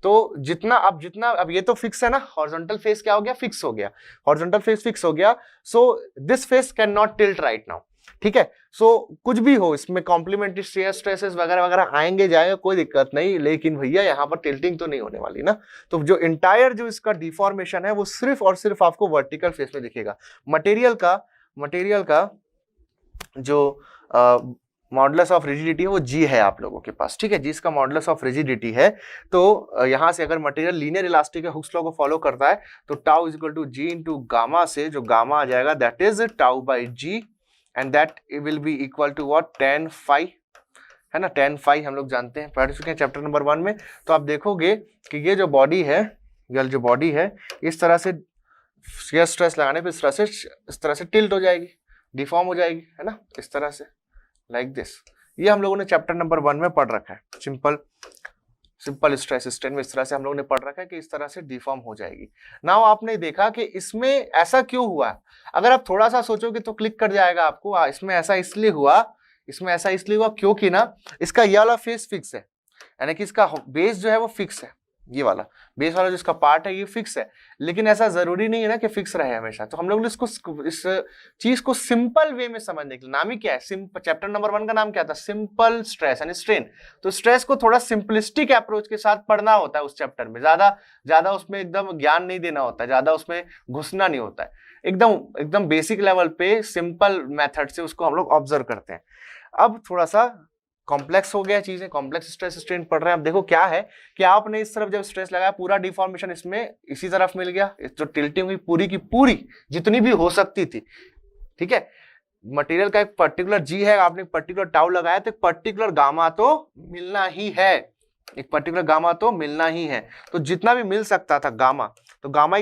Speaker 1: तो जितना अब ये तो फिक्स है ना, हॉरिजॉन्टल फेस क्या हो गया, फिक्स हो गया, हॉरिजॉन्टल फेस फिक्स हो गया, so this face can not tilt right now, ठीक है। सो कुछ भी हो इसमें कॉम्प्लीमेंट्री शेयर स्ट्रेसेस वगैरह वगैरह आएंगे जाएंगे कोई दिक्कत नहीं, लेकिन भैया यहाँ पर टिल्टिंग तो नहीं होने वाली ना। तो जो इंटायर जो इसका डिफॉर्मेशन है वो सिर्फ और सिर्फ आपको वर्टिकल फेस में दिखेगा। मटेरियल का जो मॉडुलस ऑफ रिजिडिटी है वो जी है आप लोगों के पास, ठीक है, जी इसका मॉडुलस ऑफ रिजिडिटी है। तो यहाँ से अगर मटेरियल लीनियर इलास्टिक है, हुक्स लॉ को फॉलो करता है, तो tau is equal to G into gamma से जो गामा आ जाएगा that is tau by G and that will be equal to what, tan phi, है ना, tan फाई हम लोग जानते हैं, पढ़ चुके हैं चैप्टर नंबर 1 में। तो आप देखोगे कि ये जो बॉडी है इस तरह से शियर स्ट्रेस लगाने पे इस तरह से टिल्ट हो जाएगी, डिफॉर्म हो जाएगी, है ना, इस तरह से लाइक दिस। ये हम लोगों ने चैप्टर नंबर 1 में पढ़ रखा है, सिंपल स्ट्रेस स्ट्रेन में इस तरह से हम लोगों ने पढ़ रखा है कि इस तरह से डिफॉर्म हो जाएगी। नाउ आपने देखा कि इसमें ऐसा क्यों हुआ, अगर आप थोड़ा सा सोचोगे तो क्लिक कर जाएगा आपको, इसमें ऐसा इसलिए हुआ क्योंकि ना इसका ये वाला फेस फिक्स है, यानी कि इसका बेस जो है वो फिक्स है, ये वाला बेस वाला जिसका पार्ट है ये फिक्स है, लेकिन ऐसा जरूरी नहीं है ना कि फिक्स रहे हमेशा। तो हम लोग ने इसको इस चीज को सिंपल वे में समझने के लिए, नाम ही क्या है, चैप्टर नंबर 1 का नाम क्या था, सिंपल स्ट्रेस यानी स्ट्रेन। तो स्ट्रेस को थोड़ा सिंपलिस्टिक अप्रोच के साथ पढ़ना होता है उस चैप्टर में, ज्यादा उसमें एकदम ज्ञान नहीं देना होता है, ज्यादा उसमें घुसना नहीं होता है, एकदम बेसिक लेवल पे सिंपल मेथड से उसको हम लोग ऑब्जर्व करते हैं। अब थोड़ा सा कॉम्प्लेक्स हो गया चीजें, कॉम्प्लेक्स स्ट्रेस स्ट्रेन पढ़ रहे हैं। अब देखो क्या है कि आपने इस तरफ जब स्ट्रेस लगाया पूरा डिफॉर्मेशन इसमें इसी तरफ मिल गया, जो टिल्टिंग हुई पूरी की पूरी जितनी भी हो सकती थी, ठीक है, मटेरियल का एक पर्टिकुलर जी है, आपने पर्टिकुलर टाउ लगाया तो एक पर्टिकुलर गामा तो मिलना ही है, एक पर्टिकुलर गामा तो मिलना ही है। तो जितना भी मिल सकता था गामा, तो gamma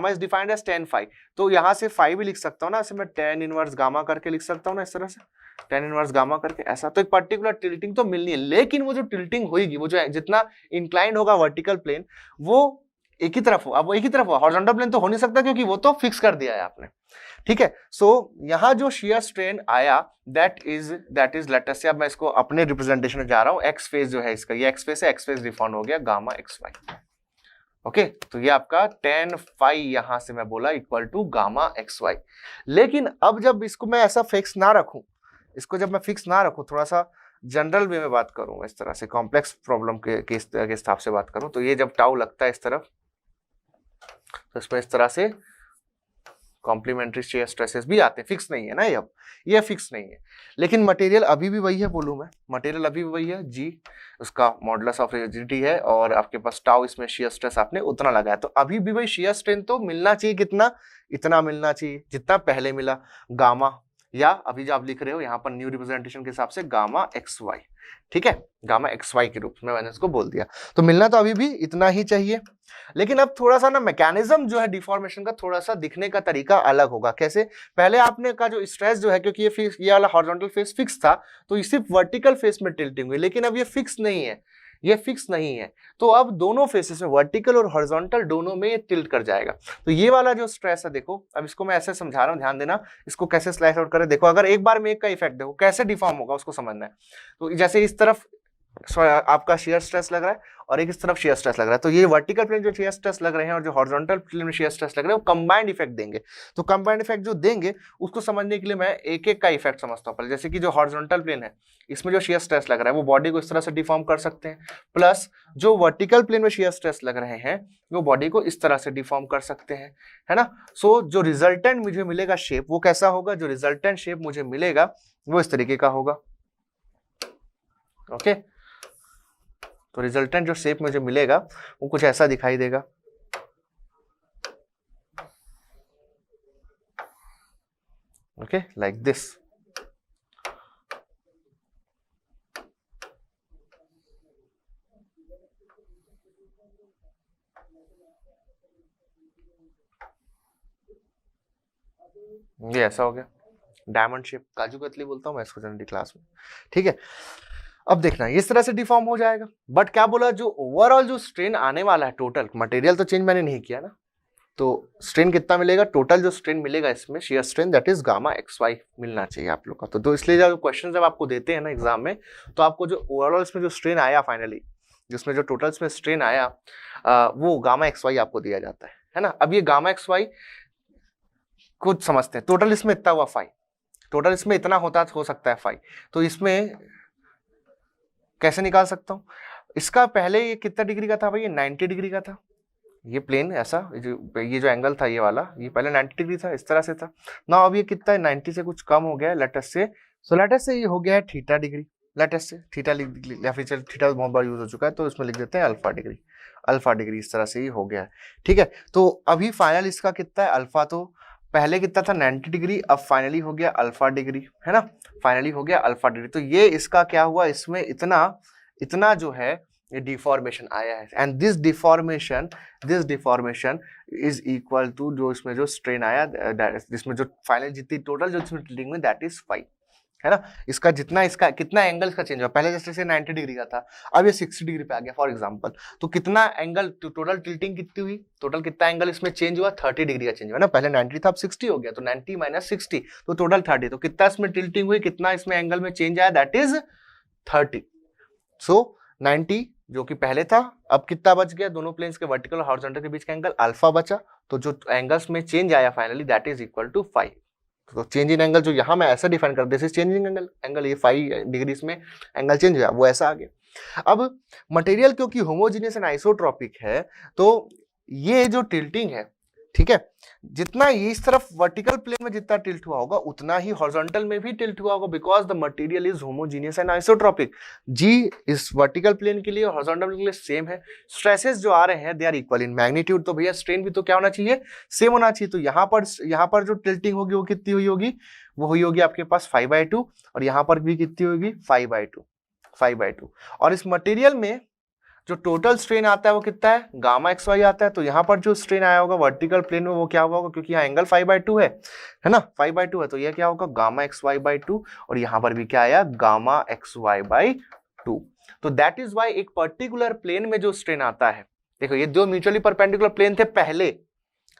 Speaker 1: is defined as tan phi, तो यहां से फाई भी लिख सकता हूं ना, ऐसे मैं tan इनवर्स गामा करके लिख सकता हूं ना, इस तरह से tan इनवर्स गामा करके ऐसा। तो एक पर्टिकुलर टिल्टिंग तो मिलनी है, लेकिन वो जो टिल्टिंग होगी, वो जो जितना इंक्लाइंड होगा वर्टिकल प्लेन वो एक ही तरफ हो, अब वो एक ही तरफ हो, हॉरिजॉन्टल प्लेन तो हो नहीं सकता क्योंकि वो तो फिक्स कर दिया है आपने, ठीक है। सो यहां जो शियर स्ट्रेन आया दैट इज लेट अस से, अब मैं इसको अपने रिप्रेजेंटेशन में जा रहा हूं, एक्स फेज जो है इसका, ये एक्स फेज है, एक्स फेज डिफाइन हो गया गामा एक्स वाई, ओके। तो ये आपका tan phi यहां से मैं बोला equal to gamma x y. लेकिन अब जब इसको मैं ऐसा फिक्स ना रखूं, इसको जब मैं फिक्स ना रखूं, थोड़ा सा जनरल वे में बात करूं, इस तरह से कॉम्प्लेक्स प्रॉब्लम के हिसाब से बात करूं, तो ये जब टाउ लगता है इस तरफ, तो इसमें इस तरह से कॉम्प्लीमेंट्री शेयर स्ट्रेसेस भी आते हैं, फिक्स नहीं है ना, अब ये फिक्स नहीं है, लेकिन मटेरियल अभी भी वही है, बोलूं मैं, मटेरियल अभी भी वही है, जी उसका मॉडुलस ऑफ रिजिडिटी है, और आपके पास टाउ इसमें शेयर स्ट्रेस आपने उतना लगाया, तो अभी भी वही शेयर स्ट्रेन तो मिलना चाहिए, कितना, इतना मिलना चाहिए जितना पहले मिला, गामा, या अभी जो आप लिख रहे हो यहाँ पर न्यू रिप्रेजेंटेशन के हिसाब से गामा एक्स वाई, ठीक है, गामा एक्स वाई के रूप में मैंने इसको बोल दिया। तो मिलना तो अभी भी इतना ही चाहिए, लेकिन अब थोड़ा सा ना मैकेनिज्म जो है डिफॉर्मेशन का थोड़ा सा दिखने का तरीका अलग होगा। कैसे, पहले आपने का जो स्ट्रेस जो है, क्योंकि ये वाला हॉरिजॉन्टल फेस फिक्स था तो ये सिर्फ वर्टिकल फेस में टिल्टिंग हुई, लेकिन अब ये फिक्स नहीं है, ये फिक्स नहीं है, तो अब दोनों फेसेस में वर्टिकल और हॉरिजॉन्टल दोनों में ये टिल्ट कर जाएगा। तो ये वाला जो स्ट्रेस है, देखो अब इसको मैं ऐसे समझा रहा हूं, ध्यान देना, इसको कैसे स्लाइस आउट करें, देखो अगर एक बार में एक का इफेक्ट देखो कैसे डिफॉर्म होगा उसको समझना है। तो जैसे इस तरफ आपका शेयर स्ट्रेस लग रहा है और एक इस तरफ शेयर स्ट्रेस लग रहा है, तो ये वर्टिकल प्लेन जो शेयर स्ट्रेस लग रहे हैं और जो हॉरिजॉन्टल प्लेन में शेयर स्ट्रेस लग रहे हैं वो कंबाइंड इफेक्ट देंगे। तो कंबाइंड इफेक्ट जो देंगे उसको समझने के लिए मैं एक एक का इफेक्ट समझता हूं पहले। जैसे कि जो हॉरिजॉन्टल प्लेन है इसमें जो शेयर स्ट्रेस लग रहा है वो बॉडी को इस तरह से डिफॉर्म कर सकते हैं, प्लस जो वर्टिकल प्लेन में शेयर स्ट्रेस लग रहे हैं वो बॉडी को इस तरह से डिफॉर्म कर सकते हैं, है ना। सो जो रिजल्टेंट मुझे मिलेगा शेप वो कैसा होगा, जो रिजल्टेंट शेप मुझे मिलेगा वो इस तरीके का होगा, ओके। तो रिजल्टेंट जो शेप मुझे मिलेगा वो कुछ ऐसा दिखाई देगा, ओके, लाइक दिस। ये ऐसा हो गया डायमंड शेप, काजू कतली बोलता हूं मैं इसको जनरली क्लास में, ठीक है। अब देखना इस तरह से डिफॉर्म हो जाएगा, बट क्या बोला, जो ओवरऑल जो स्ट्रेन आने वाला है टोटल, मटेरियल तो चेंज मैंने नहीं किया ना, तो स्ट्रेन कितना मिलेगा, टोटल जो स्ट्रेन मिलेगा इसमें shear strain that is gamma x y मिलना चाहिए आप लोग का। तो इसलिए जब क्वेश्चन जब आपको देते हैं ना एग्जाम में, तो आपको जो ओवरऑल इसमें जो स्ट्रेन आया फाइनली, जिसमें जो टोटल इसमें स्ट्रेन आया वो गामा एक्स वाई आपको दिया जाता है ना। अब ये गामा एक्स वाई कुछ समझते हैं, टोटल इसमें इतना हुआ फाई, टोटल इसमें इतना होता हो सकता है फाई, तो इसमें कैसे निकाल सकता हूं, इसका पहले ये कितना डिग्री का था भाई, ये 90 डिग्री का था, ये प्लेन ऐसा, ये जो एंगल था ये वाला, ये पहले 90 डिग्री था, इस तरह से था ना। अब ये कितना है, 90 से कुछ कम हो गया है, let's say, so let's say ये हो गया है theta degree, let's say theta या फिर चल थीटा बहुत बार यूज हो चुका है तो इसमें लिख देते हैं अल्फा डिग्री, अल्फा डिग्री इस तरह से ही हो गया है, ठीक है। तो अभी फाइनल इसका कितना है अल्फा, तो पहले कितना था 90 डिग्री, अब फाइनली हो गया अल्फा डिग्री, है ना, फाइनली हो गया अल्फा डिग्री। तो ये इसका क्या हुआ, इसमें इतना जो है ये डिफॉर्मेशन आया है, and this deformation is equal to जो इसमें जो स्ट्रेन आया, जिसमें जो फाइनल जितनी टोटल जो इसमें टिल्टिंग में दैट इज 5, है ना। इसका जितना इसका कितना एंगल इसका चेंज हुआ, पहले जैसे 90 डिग्री का था अब ये 60 डिग्री पे आ गया फॉर एग्जांपल, तो कितना एंगल टोटल टिल्टिंग कितनी हुई, टोटल कितना एंगल इसमें चेंज हुआ, 30 डिग्री का चेंज हुआ ना, पहले 90 था अब 60 हो गया, तो 90 माइनस 60 तो टोटल 30, तो कितना इसमें टिल्टिंग हुई, कितना इसमें एंगल में चेंज आया, दैट इज 30। सो 90 जो कि पहले था, अब कितना बच गया, दोनों प्लेन्स के वर्टिकल और हॉरिजॉन्टल के बीच का एंगल अल्फा बचा, तो जो एंगल्स में चेंज आया finally that is equal to 5। तो चेंज इन एंगल जो यहाँ मैं ऐसा डिफाइन कर दिस इज चेंजिंग एंगल ये 5 डिग्रीज में एंगल चेंज हुआ, वो ऐसा आ गया। अब मटेरियल क्योंकि होमोजीनियस एंड आइसोट्रोपिक है, तो ये जो टिल्टिंग है, ठीक है, जितना ये इस तरफ वर्टिकल प्लेन में जितना टिल्ट हुआ होगा उतना ही हॉरिजॉन्टल में भी टिल्ट हुआ होगा, because the material is homogeneous and isotropic. जी इस वर्टिकल प्लेन के लिए और हॉरिजॉन्टल प्लेन के लिए सेम है, स्ट्रेसेस जो आ रहे हैं they are equal in magnitude, तो भैया स्ट्रेन भी तो क्या होना चाहिए, सेम होना चाहिए। तो यहाँ पर जो टिल्टिंग होगी वो कितनी हुई होगी, वो हुई होगी आपके पास 5/2, और यहाँ पर भी कितनी होगी 5/2। और इस मटेरियल में जो टोटल स्ट्रेन आता है वो कितना है, गामा XY आता है। तो यहाँ पर जो स्ट्रेन आया होगा वर्टिकल प्लेन में वो क्या होगा, क्योंकि यहाँ एंगल 5/2 है ना, 5/2 है, तो ये क्या होगा गामा XY/2, और यहाँ पर भी क्या आया गामा XY/2। तो दैट इज वाई एक पर्टिकुलर प्लेन में जो स्ट्रेन आता है, देखो ये दो म्यूचुअली परपेंडिकुलर प्लेन थे पहले,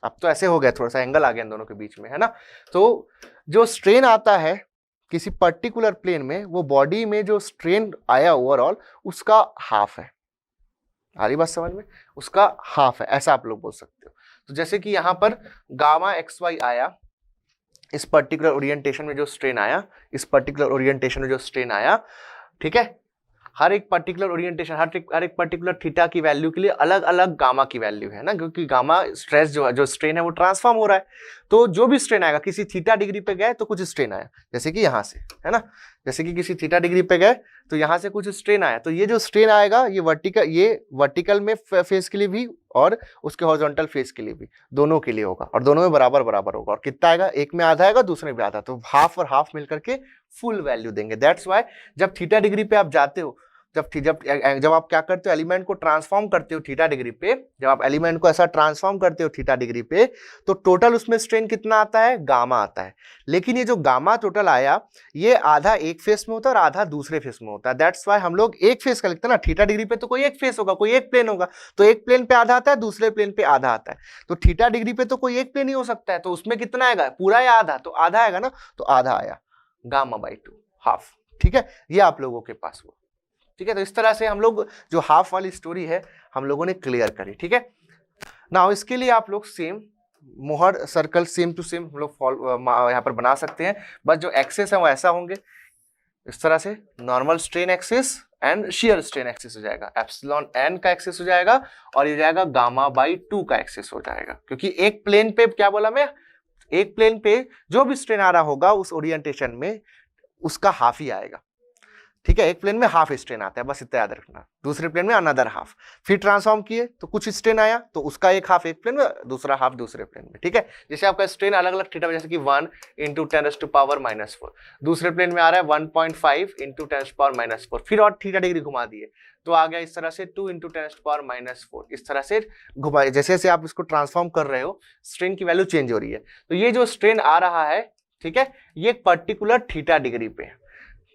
Speaker 1: अब तो ऐसे हो गया, थोड़ा सा एंगल आ गया इन दोनों के बीच में, है ना। तो जो स्ट्रेन आता है किसी पर्टिकुलर प्लेन में, वो बॉडी में जो स्ट्रेन आया ओवरऑल उसका हाफ है, आ रही बात समझ में, उसका हाफ है, ऐसा आप लोग बोल सकते हो। तो जैसे कि यहां पर गामा XY आया, इस पर्टिकुलर ओरिएंटेशन में जो स्ट्रेन आया, इस पर्टिकुलर ओरिएंटेशन में जो स्ट्रेन आया, ठीक है, हर एक पर्टिकुलर ओरिएंटेशन, हर एक पर्टिकुलर थीटा की वैल्यू के लिए अलग अलग गामा की वैल्यू है ना, क्योंकि गामा स्ट्रेस जो स्ट्रेन है वो ट्रांसफॉर्म हो रहा है। तो जो भी स्ट्रेन आएगा, किसी थीटा डिग्री पे गए तो कुछ स्ट्रेन आया, जैसे कि यहाँ से, है ना, जैसे कि किसी थीटा डिग्री पे गए तो यहाँ से कुछ स्ट्रेन आया, तो ये जो स्ट्रेन आएगा ये वर्टिकल में फेस के लिए भी और उसके हॉरिजॉन्टल फेस के लिए भी, दोनों के लिए होगा, और दोनों में बराबर बराबर होगा। और कितना आएगा, एक में आधा आएगा, दूसरे में भी आधा, तो हाफ और हाफ मिलकर के फुल वैल्यू देंगे। दैट्स वाई जब थीटा डिग्री पे आप जाते हो, जब आप क्या करते हो, एलिमेंट को ट्रांसफॉर्म करते हो थीटा डिग्री पे, जब आप एलिमेंट को ऐसा ट्रांसफॉर्म करते हो थीटा डिग्री पे, तो टोटल उसमें स्ट्रेन कितना आता है, गामा आता है। लेकिन ये जो गामा टोटल आया, ये आधा एक फेस में होता है और आधा दूसरे फेस में होता है। दैट्स वाई हम लोग एक फेस का लिखते हैं ना, थीटा डिग्री पे तो कोई एक फेस होगा, कोई एक प्लेन होगा, तो एक प्लेन पे आधा आता है, दूसरे प्लेन पे आधा आता है। तो थीटा डिग्री पे तो कोई एक प्लेन ही हो सकता है, तो उसमें कितना आएगा, पूरा या आधा, तो आधा आएगा ना, तो आधा आया गामा/2, हाफ। ठीक है, ये आप लोगों के पास हुआ। ठीक है, तो इस तरह से हम लोग जो हाफ वाली स्टोरी है हम लोगों ने क्लियर करी। ठीक है, नाउ इसके लिए आप लोग same Mohr circle same to same हम लोग यहाँ पर बना सकते हैं, बस जो एक्सेस है वो ऐसा होंगे, इस तरह से normal strain axis and shear strain axis हो जाएगा, एप्सिलॉन एन का एक्सिस हो जाएगा, और ये जाएगा गामा/2 का एक्सिस हो जाएगा। क्योंकि एक प्लेन पे क्या बोला मैं, एक प्लेन पे जो भी स्ट्रेन आ रहा होगा उस ओरिएंटेशन में उसका हाफ ही आएगा। ठीक है, एक प्लेन में हाफ स्ट्रेन आता है, बस इतना याद रखना, दूसरे प्लेन में अनदर हाफ। फिर ट्रांसफॉर्म किए तो कुछ स्ट्रेन आया, तो उसका एक हाफ एक प्लेन में, दूसरा हाफ दूसरे प्लेन में। ठीक है, जैसे आपका स्ट्रेन अलग अलग थीटा, जैसे कि 1 × 10⁻⁻⁴, दूसरे प्लेन में आ रहा है 1.5 × 10⁻⁻⁴, फिर और थीटा डिग्री घुमा दिए तो आ गया इस तरह से 2 × 10⁻⁻⁴, इस तरह से घुमाए। जैसे जैसे आप इसको ट्रांसफॉर्म कर रहे हो स्ट्रेन की वैल्यू चेंज हो रही है। तो ये जो स्ट्रेन आ रहा है, ठीक है, ये एक पर्टिकुलर थीटा डिग्री पे है।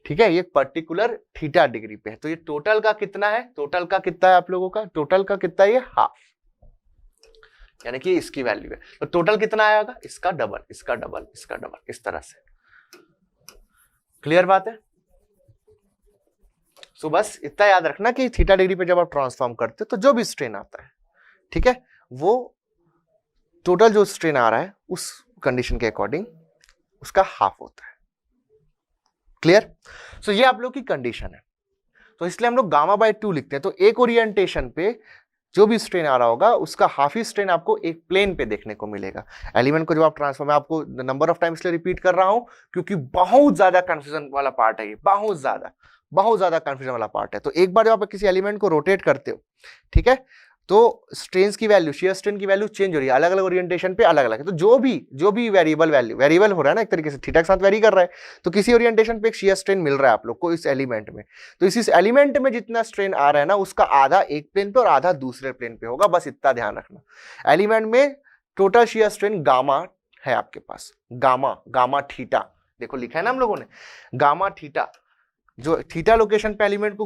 Speaker 1: ठीक है, ये पर्टिकुलर थीटा डिग्री पे है। तो ये टोटल का कितना है, टोटल का कितना है आप लोगों का, टोटल का कितना है, ये हाफ, यानी कि इसकी वैल्यू है। तो टोटल कितना आएगा, इसका डबल, इसका डबल, इसका डबल, इस तरह से। क्लियर बात है। सो बस इतना याद रखना कि थीटा डिग्री पे जब आप ट्रांसफॉर्म करते हो तो जो भी स्ट्रेन आता है, ठीक है, वो टोटल जो स्ट्रेन आ रहा है उस कंडीशन के अकॉर्डिंग उसका हाफ होता है। क्लियर। सो ये आप लोग की कंडीशन है, तो इसलिए हम लोग गामा/2 लिखते हैं। तो एक ओरिएंटेशन पे जो भी स्ट्रेन आ रहा होगा उसका हाफ ही स्ट्रेन आपको एक प्लेन पे देखने को मिलेगा। एलिमेंट को जब आप ट्रांसफॉर्म, मैं आपको नंबर ऑफ टाइम इसलिए रिपीट कर रहा हूं क्योंकि बहुत ज्यादा कंफ्यूजन वाला पार्ट है ये, बहुत ज्यादा कंफ्यूजन वाला पार्ट है। तो एक बार जब आप किसी एलिमेंट को रोटेट करते हो, ठीक है, तो स्ट्रेन की वैल्यू, शियर स्ट्रेन की वैल्यू चेंज हो रही है, अलग अलग ओरिएंटेशन पे अलग अलग है। तो जो भी वेरिएबल हो रहा है ना, एक तरीके से थीटा के साथ वेरी कर रहा है, तो किसी ओरिएंटेशन पे एक शियर स्ट्रेन मिल रहा है आप लोग को इस एलिमेंट में। तो इस एलिमेंट में जितना स्ट्रेन आ रहा है ना, उसका आधा एक प्लेन पे और आधा दूसरे प्लेन पे होगा, बस इतना ध्यान रखना। एलिमेंट में टोटल शियर स्ट्रेन गामा है आपके पास, गामा थीटा, देखो लिखा है ना हम लोगों ने, गामा थीटा। जो थीटा लोकेशन पे एलिमेंट को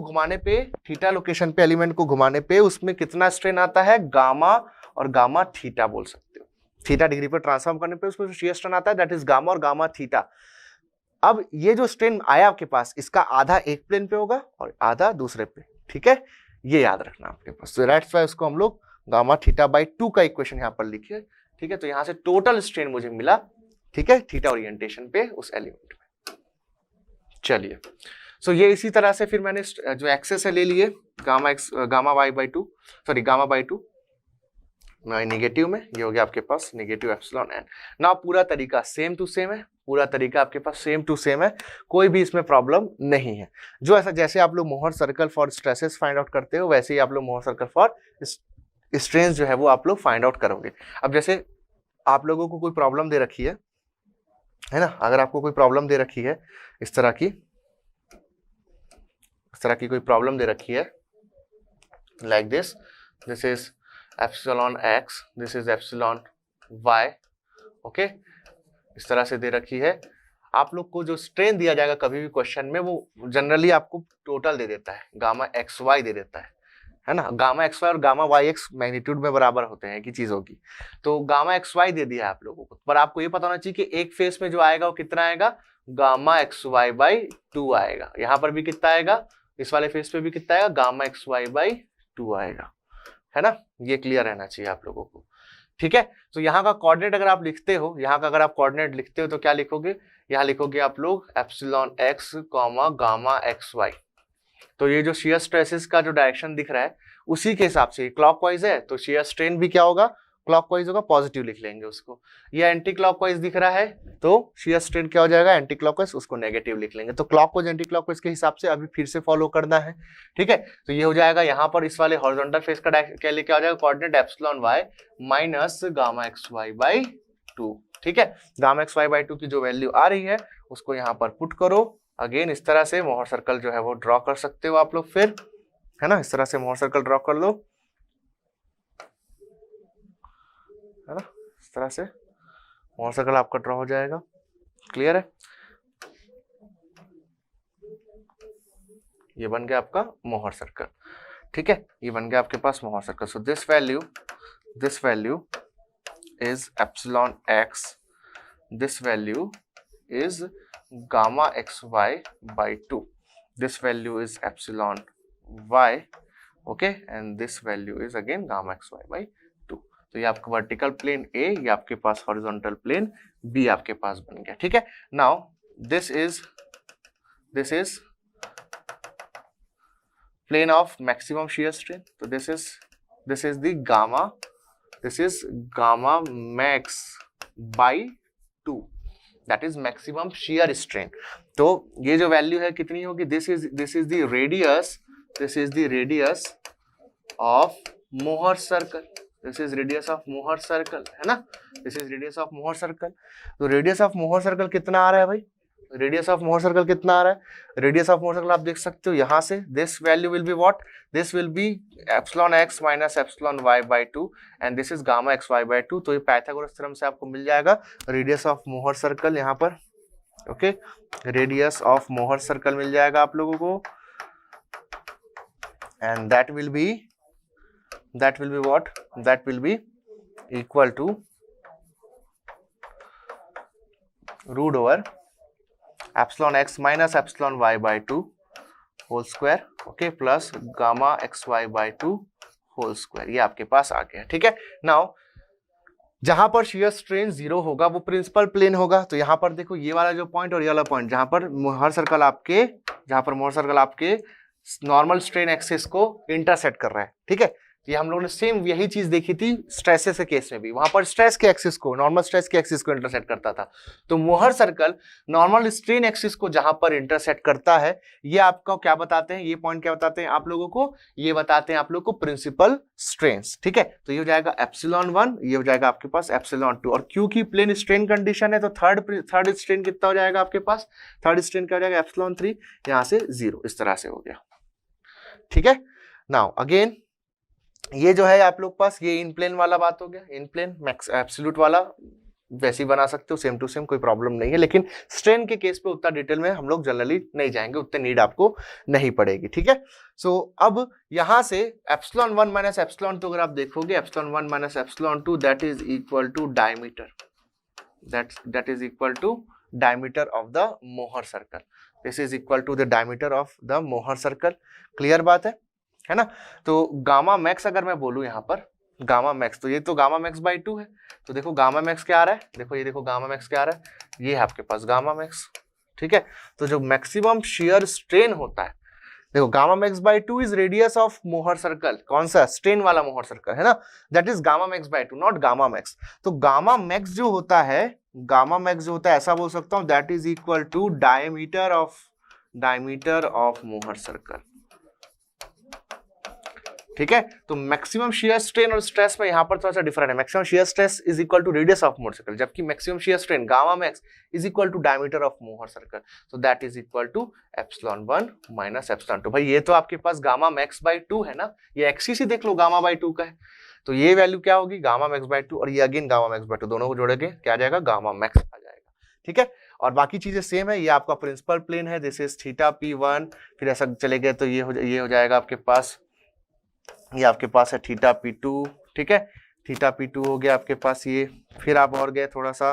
Speaker 1: घुमाने पे, उसमें कितना स्ट्रेन आता है, गामा और गामा थीटा बोल सकते हो। थीटा डिग्री पे ट्रांसफॉर्म करने पे उसमें शियर स्ट्रेन आता है, दैट इज गामा और गामा थीटा। अब ये जो स्ट्रेन आया आपके पास, इसका आधा एक प्लेन पे होगा और आधा दूसरे पे। ठीक है, ये याद रखना आपके पास। तो दैट्स व्हाई उसको हम लोग गामा थीटा बाई 2 का इक्वेशन यहाँ पर लिखिए, ठीक है। तो यहाँ से टोटल स्ट्रेन मुझे मिला, ठीक है, थीटा ओरिएंटेशन पे उस एलिमेंट में। चलिए, सो ये इसी तरह से फिर मैंने जो एक्सेस है ले लिए gamma y by 2, sorry gamma by 2 negative में, ये हो गया आपके पास नेगेटिव एप्सिलॉन एन। ना पूरा तरीका सेम टू सेम है, पूरा तरीका आपके पास सेम टू सेम है, कोई भी इसमें प्रॉब्लम नहीं है। जो ऐसा जैसे आप लोग Mohr circle for stresses find out करते हो, वैसे ही आप लोग मोहर सर्कल फॉर स्ट्रेन जो है वो आप लोग फाइंड आउट करोगे। अब जैसे आप लोगों को कोई प्रॉब्लम दे रखी है ना, अगर आपको कोई प्रॉब्लम दे रखी है इस तरह की कोई प्रॉब्लम दे रखी है like this is epsilon x, this is epsilon Y, okay, इस तरह से दे रखी है। आप लोग को जो स्ट्रेन दिया जाएगा कभी भी क्वेश्चन में, वो जनरली आपको टोटल दे देता है, गामा एक्स वाई दे देता है ना। गामा एक्स वाई और गामा वाई एक्स मैग्नीट्यूड में बराबर होते हैं कि चीजों की, तो गामा एक्स वाई दे दिया है आप लोगों को। पर आपको ये पता होना चाहिए कि एक फेस में जो आएगा वो कितना आएगा, गामा एक्स वाई बाई 2 आएगा। यहाँ पर भी कितना आएगा, इस वाले फेस पे भी कितना आएगा, गामा एक्स वाई बाई 2 आएगा, है ना। ये क्लियर रहना चाहिए आप लोगों को, ठीक है। तो यहाँ का कोऑर्डिनेट अगर आप लिखते हो, यहाँ का अगर आप कोऑर्डिनेट लिखते हो तो क्या लिखोगे, यहाँ लिखोगे आप लोग epsilon x comma gamma x y. तो ये जो शियर स्ट्रेसेस का जो डायरेक्शन दिख रहा है उसी के हिसाब से क्लॉकवाइज है, तो शियर स्ट्रेन भी क्या होगा, क्लॉकवाइज होगा, पॉजिटिव लिख लेंगे उसको। ये एंटी क्लॉकवाइज दिख रहा है तो शियर स्ट्रेन क्या हो जाएगा, एंटी क्लॉकवाइज, उसको नेगेटिव लिख लेंगे। तो क्लॉकवाइज एंटी क्लॉकवाइज के हिसाब से अभी फिर से फॉलो करना है, ठीक है। तो ये हो जाएगा यहाँ पर इस वाले हॉरिजॉन्टल फेस का क्या लेके आ जाएगा coordinate epsilon y minus gamma x Y by 2, ठीक है। गामा एक्स वाई बाई 2 की जो वैल्यू आ रही है उसको यहाँ पर पुट करो। अगेन इस तरह से मोहर सर्कल जो है वो ड्रॉ कर सकते हो आप लोग फिर, है ना। इस तरह से मोहर सर्कल ड्रॉ कर लो, है ना। इस तरह से मोहर सर्कल आपका ड्रॉ हो जाएगा, क्लियर है। ये बन गया आपका मोहर सर्कल, ठीक है। ये बन गया आपके पास Mohr circle. So this value is epsilon x, this value is gamma x Y by 2, this value is epsilon y, okay, and this value is again gamma x Y by 2। तो ये आपका वर्टिकल प्लेन A, ये आपके पास हॉरिजॉन्टल प्लेन B आपके पास बन गया, ठीक है। Now this is plane of maximum shear strain, तो this is the gamma max by 2, that is maximum shear strain. तो ये जो वैल्यू है कितनी होगी, this is the radius of Mohr circle, this is radius of Mohr circle, है ना। This is radius of Mohr circle. तो रेडियस ऑफ मोहर सर्कल कितना आ रहा है भाई, रेडियस ऑफ मोहर सर्कल कितना आ रहा है, रेडियस ऑफ मोहर सर्कल आप देख सकते हो यहाँ से, this value will be what, this will be epsilon x minus epsilon Y by 2 and this is gamma x Y by 2। तो ये पाइथागोरस थ्योरम से आपको मिल जाएगा रेडियस ऑफ मोहर सर्कल यहाँ पर, okay, radius of Mohr circle मिल जाएगा आप लोगों को, and that will be what, that will be equal to root over epsilon x minus epsilon y by 2 whole square, okay, plus gamma xy by 2 whole square। ये आपके पास आ गया, ठीक है। नाउ जहां पर शियर स्ट्रेन 0 होगा वो प्रिंसिपल प्लेन होगा। तो यहाँ पर देखो ये वाला जो पॉइंट और ये वाला पॉइंट, जहां पर मोहर सर्कल आपके नॉर्मल स्ट्रेन एक्सिस को इंटरसेक्ट कर रहा है, ठीक है। ये हम लोगों ने सेम यही चीज देखी थी स्ट्रेसेस के केस में भी, वहां पर स्ट्रेस के एक्सिस को, नॉर्मल स्ट्रेस के एक्सिस को इंटरसेक्ट करता था। तो Mohr circle normal strain axis को जहां पर इंटरसेक्ट करता है, ये आपको क्या बताते हैं, ये पॉइंट क्या बताते हैं आप लोगों को, ये बताते हैं आप लोगों को प्रिंसिपल स्ट्रेन्स, ठीक है। तो ये हो जाएगा एप्सिलॉन 1, ये हो जाएगा आपके पास एप्सिलॉन 2, और क्योंकि प्लेन स्ट्रेन कंडीशन है तो थर्ड स्ट्रेन कितना हो जाएगा आपके पास, थर्ड स्ट्रेन क्या हो जाएगा, एप्सिलॉन 3, यहाँ से 0, इस तरह से हो गया, ठीक है। नाउ अगेन ये जो है आप लोग पास, ये इन प्लेन वाला बात हो गया, इन प्लेन मैक्स एब्सोल्यूट वाला वैसे ही बना सकते हो सेम टू सेम, कोई प्रॉब्लम नहीं है। लेकिन स्ट्रेन के केस पे उतना डिटेल में हम लोग जनरली नहीं जाएंगे, उतने नीड आपको नहीं पड़ेगी, ठीक है। सो अब यहां से एप्सिलॉन 1 माइनस एप्सिलॉन 2 अगर आप देखोगे, epsilon 1 minus epsilon 2 that is equal to diameter, that is equal to diameter of the Mohr circle, this is equal to the diameter of the Mohr circle. Clear बात है है ना। तो गामा मैक्स अगर मैं बोलूं यहाँ पर गामा मैक्स, तो ये तो गामा मैक्स बाई 2 है। तो देखो गामा मैक्स क्या आ रहा है, देखो ये देखो गामा मैक्स क्या आ रहा है, ये है आपके पास गामा मैक्स, ठीक है। तो जो मैक्सिमम शियर स्ट्रेन होता है, देखो gamma max by 2 is radius of Mohr circle, कौन सा, स्ट्रेन वाला मोहर सर्कल, है ना, that is gamma max by 2, not gamma max. तो गामा मैक्स जो होता है, गामा मैक्स जो होता है ऐसा बोल सकता हूं, that is equal to diameter of Mohr circle, ठीक है। तो मैक्सिमम शियर स्ट्रेन और स्ट्रेस में यहां पर थोड़ा सा डिफरेंट है, maximum shear stress is equal to radius of Mohr circle, जबकि maximum shear strain gamma max is equal to diameter of Mohr circle, तो that is equal to epsilon 1 minus epsilon 2। भाई ये तो आपके पास गामा मैक्स बाई 2 है ना, ये एक्सिस ही देख लो गामा बाई 2 का है, तो ये वैल्यू क्या होगी, गामा मैक्स बाई 2, और ये अगेन गामा मैक्स बाई 2, दोनों को जोड़ेंगे क्या आ जाएगा, गामा मैक्स आ जाएगा, ठीक है। और बाकी चीजें सेम है, ये आपका प्रिंसिपल प्लेन है, दिस इज थीटा p1, फिर ऐसा चले गए तो ये हो जाएगा आपके पास, ये आपके पास है थीटा p2, ठीक है, थीटा p2 हो गया आपके पास ये, फिर आप और गए थोड़ा सा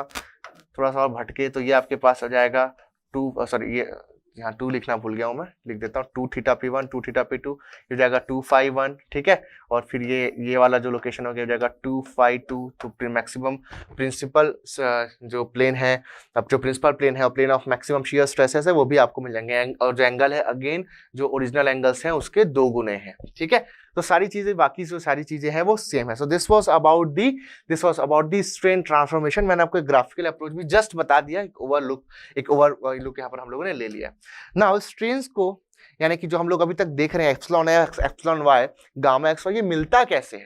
Speaker 1: और भटके, तो ये आपके पास आ जाएगा 2, सॉरी ये यहाँ 2 लिखना भूल गया हूँ मैं, लिख देता हूँ 2 थीटा p1 2 थीटा p2, ये हो जाएगा 2 phi 1, ठीक है। और फिर ये वाला जो लोकेशन हो गया हो जाएगा 2 phi 2, तो मैक्सिमम प्रिंसिपल जो प्लेन है, अब जो प्रिंसिपल प्लेन है और plane of maximum shear stresses है वो भी आपको मिल जाएंगे, और जो एंगल है अगेन जो ओरिजिनल एंगल्स हैं उसके 2 गुने हैं, ठीक है। तो सारी चीजें, बाकी जो सारी चीजें हैं वो सेम है। So this was about the strain transformation. मैंने आपको एक ग्राफिकल अप्रोच भी जस्ट बता दिया, एक ओवरलुक यहाँ पर हम लोगों ने ले लिया। नाउ स्ट्रेन्स को, यानी कि जो हम लोग अभी तक देख रहे हैं epsilon x, epsilon Y, gamma x y, ये मिलता कैसे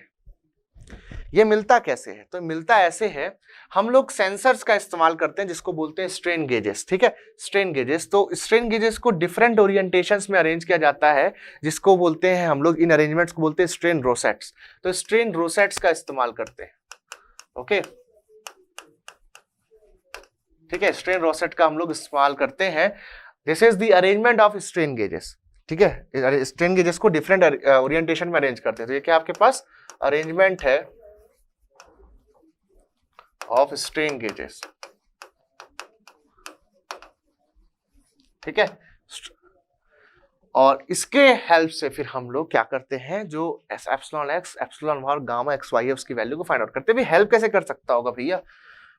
Speaker 1: है, तो मिलता ऐसे है, हम लोग सेंसर्स का इस्तेमाल करते हैं जिसको बोलते हैं स्ट्रेन गेजेस, ठीक है, स्ट्रेन गेजेस। तो स्ट्रेन गेजेस को डिफरेंट ओरिएंटेशंस में अरेंज किया जाता है, जिसको बोलते हैं हम लोग, इन अरेंजमेंट्स को बोलते हैं स्ट्रेन रोसेट्स। तो स्ट्रेन रोसेट्स का इस्तेमाल करते हैं, ओके, ठीक है, स्ट्रेन रोसेट का हम लोग इस्तेमाल करते हैं। This is the arrangement of strain gauges, ठीक है, स्ट्रेन गेजेस को डिफरेंट ओरिएंटेशन में अरेंज करते हैं। तो ये क्या आपके पास अरेंजमेंट है ऑफ स्ट्रेन गेजेस, ठीक है। और इसके हेल्प से फिर हम लोग क्या करते हैं, जो एप्सिलॉन एक्स, एप्सिलॉन वाई और गामा एक्स वाई है उसकी वैल्यू को फाइंड आउट करते हैं। भी हेल्प कैसे कर सकता होगा भैया,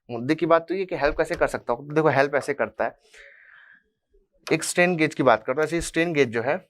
Speaker 1: मुद्दे की बात तो ये कि हेल्प कैसे कर सकता होगा। देखो हेल्प ऐसे करता है, एक स्ट्रेन गेज की बात करता हूं, ऐसे स्ट्रेन गेज जो है,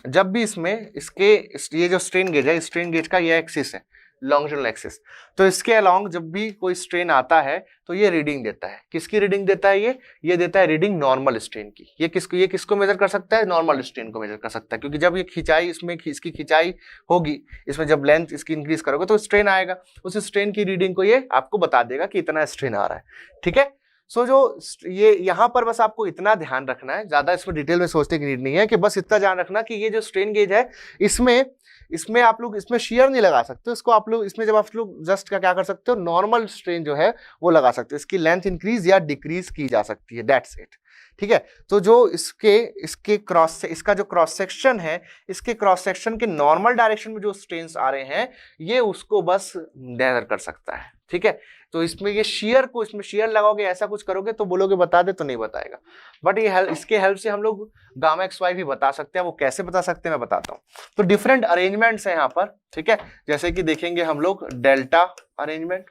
Speaker 1: जब भी इसमें ये जो स्ट्रेन गेज है, स्ट्रेन गेज का ये एक्सिस है, लॉन्जिट्यूडनल एक्सिस, तो इसके अलोंग जब भी कोई स्ट्रेन आता है तो ये रीडिंग देता है। किसकी रीडिंग देता है, ये देता है रीडिंग नॉर्मल स्ट्रेन की। ये किसको मेजर कर सकता है, नॉर्मल स्ट्रेन को मेजर कर सकता है, क्योंकि जब ये खिंचाई, इसकी खिंचाई होगी, इसमें जब लेंथ इसकी इंक्रीज करोगे तो स्ट्रेन आएगा, उस स्ट्रेन की रीडिंग को ये आपको बता देगा कि इतना स्ट्रेन आ रहा है, ठीक है। सो जो ये यहाँ पर बस आपको इतना ध्यान रखना है, ज्यादा इसमें डिटेल में सोचने की नीड नहीं है, कि बस इतना ध्यान रखना कि ये जो स्ट्रेन गेज है, इसमें आप लोग इसमें शेयर नहीं लगा सकते, इसको आप लोग इसमें जब आप लोग जस्ट क्या कर सकते हो, नॉर्मल स्ट्रेन जो है वो लगा सकते हो, इसकी लेंथ इंक्रीज या डिक्रीज की जा सकती है, दैट्स इट, ठीक है। तो जो इसका जो क्रॉस सेक्शन है, इसके क्रॉस सेक्शन के नॉर्मल डायरेक्शन में जो स्ट्रेन्स आ रहे हैं, ये उसको बस मेजर कर सकता है, ठीक है। तो इसमें इसमें शेयर लगाओगे, ऐसा कुछ करोगे तो बोलोगे बता दे, तो नहीं बताएगा, बट इसके हेल्प से हम लोग गामा एक्स वाई भी बता सकते हैं। वो कैसे बता सकते हैं मैं बताता हूँ। तो डिफरेंट अरेंजमेंट्स हैं यहाँ पर, ठीक है, जैसे कि देखेंगे हम लोग delta arrangement,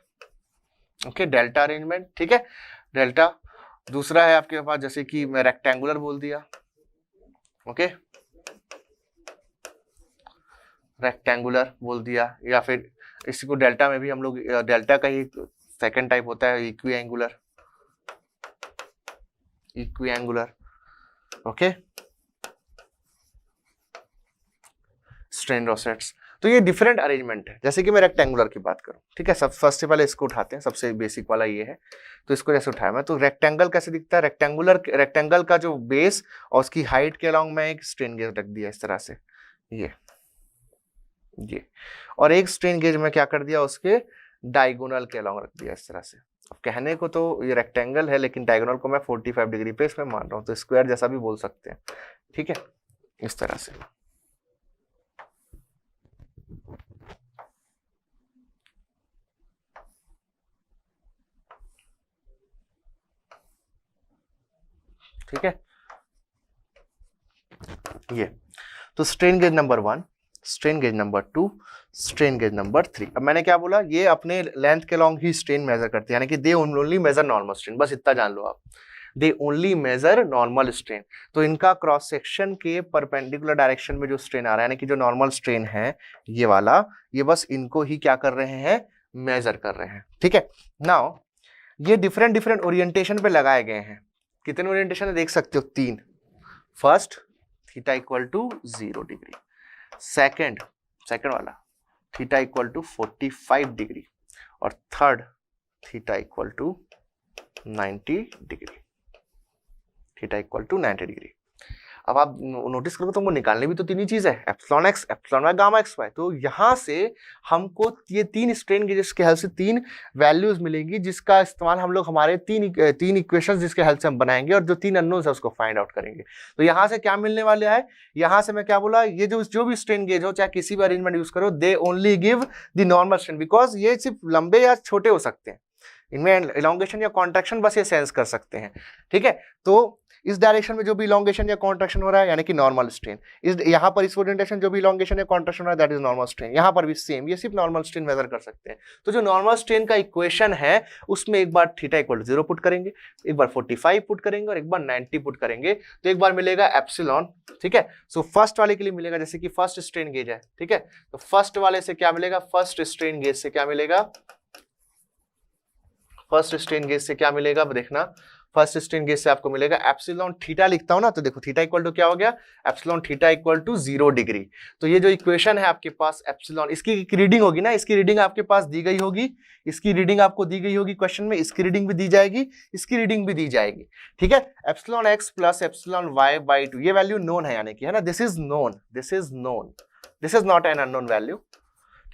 Speaker 1: okay, delta arrangement, ठीक है, डेल्टा। दूसरा है आपके पास, जैसे कि मैं रेक्टेंगुलर बोल दिया, ओके, रेक्टेंगुलर बोल दिया, या फिर इसी को डेल्टा में भी हम लोग, डेल्टा का ही सेकंड टाइप होता है इक्विएंगुलर, ओके, स्ट्रेन रोसेट्स। तो ये डिफरेंट अरेंजमेंट है। जैसे कि मैं रेक्टेंगुलर की बात करूं, ठीक है, फर्स्ट से पहले इसको उठाते हैं, सबसे बेसिक वाला ये है। तो इसको जैसे उठाया मैं, तो रेक्टेंगल कैसे दिखता है, रेक्टेंगल का जो बेस और उसकी हाइट के अलोंग में एक स्ट्रेन गेज रख दिया इस तरह से, ये, और एक स्ट्रेन गेज में क्या कर दिया, उसके डायगोनल के अलोंग रख दिया इस तरह से। अब कहने को तो ये रेक्टेंगल है, लेकिन डायगोनल को मैं 45 डिग्री पे इसमें मान रहा हूं, तो स्क्वायर जैसा भी बोल सकते हैं, ठीक है, इस तरह से। ठीक है, ये तो strain gauge number 1, strain gauge number 2, strain gauge number 3। अब मैंने क्या बोला, ये अपने लेंथ के लॉन्ग ही स्ट्रेन मेजर करते हैं, यानी कि they only major normal strain, बस इतना जान लो आप, they only major normal strain. तो इनका क्रॉस सेक्शन के परपेंडिकुलर डायरेक्शन में जो स्ट्रेन आ रहा है, यानी कि जो नॉर्मल स्ट्रेन है ये वाला, ये बस इनको ही क्या कर रहे हैं, मेजर कर रहे हैं। ठीक है, नाउ ये डिफरेंट डिफरेंट ओरिएंटेशन पे लगाए गए हैं। कितने ओरिएंटेशन है देख सकते हो, 3। First theta equal to 0 degree, second वाला थीटा इक्वल टू 45 डिग्री, और third theta equal to 90 degree, theta equal to 90 degree. अब आप नोटिस करोगे तो वो निकालने भी तो तीन ही चीज है, epsilon x, epsilon Y, gamma x y. तो यहां से हमको ये 3 स्ट्रेन गेजेस के हेल्प से 3 वैल्यूज मिलेंगी, जिसका इस्तेमाल हम लोग हमारे तीन इक्वेशंस जिसके हेल्प से हम बनाएंगे, और जो 3 अननोन्स है उसको फाइंड आउट करेंगे। तो यहाँ से क्या मिलने वाले है, यहाँ से मैं क्या बोला, ये जो भी स्ट्रेन गेज हो, चाहे किसी भी अरेंजमेंट यूज करो, they only give the normal strain, because ये सिर्फ लंबे या छोटे हो सकते हैं, इनमें इलोंगेशन या कॉन्ट्रैक्शन बस ये सेंस कर सकते हैं। ठीक है, तो इस डायरेक्शन में जो भी इलोंगेशन या कॉन्ट्रैक्शन हो रहा है यानी कि नॉर्मल स्ट्रेन, इस यहाँ पर इस ओरिएंटेशन जो भी इलोंगेशन या कॉन्ट्रैक्शन हो रहा है दैट इज नॉर्मल स्ट्रेन। यहाँ पर भी सेम, ये सिर्फ नॉर्मल स्ट्रेन मेजर कर सकते हैं। तो जो नॉर्मल स्ट्रेन का इक्वेशन है उसमें एक बार थीटा इक्वल टू 0 पुट करेंगे, एक बार 45 पुट करेंगे, और एक बार 90 पुट करेंगे, तो एक बार मिलेगा एप्सिलॉन। ठीक है, सो फर्स्ट वाले के लिए मिलेगा, जैसे कि फर्स्ट स्ट्रेन गेज है, ठीक है, तो फर्स्ट वाले से क्या मिलेगा, फर्स्ट स्ट्रेन गेज से क्या मिलेगा, फर्स्ट स्ट्रेन गेज से क्या मिलेगा, देखना, फर्स्ट स्ट्रेन गेज से आपको मिलेगा एप्सिलॉन थीटा, लिखता हूं ना, तो देखो थीटा इक्वल टू क्या हो गया, epsilon theta equal to 0 degree. तो ये जो इक्वेशन है आपके पास एप्सिलॉन, इसकी रीडिंग होगी ना, इसकी रीडिंग आपके पास दी गई होगी, इसकी रीडिंग आपको दी गई होगी क्वेश्चन में, इसकी रीडिंग भी दी जाएगी, इसकी रीडिंग भी दी जाएगी। ठीक है, epsilon x plus epsilon Y by 2, ये वैल्यू नोन है, यानी कि है ना, this is known, this is known, this is not an unknown value.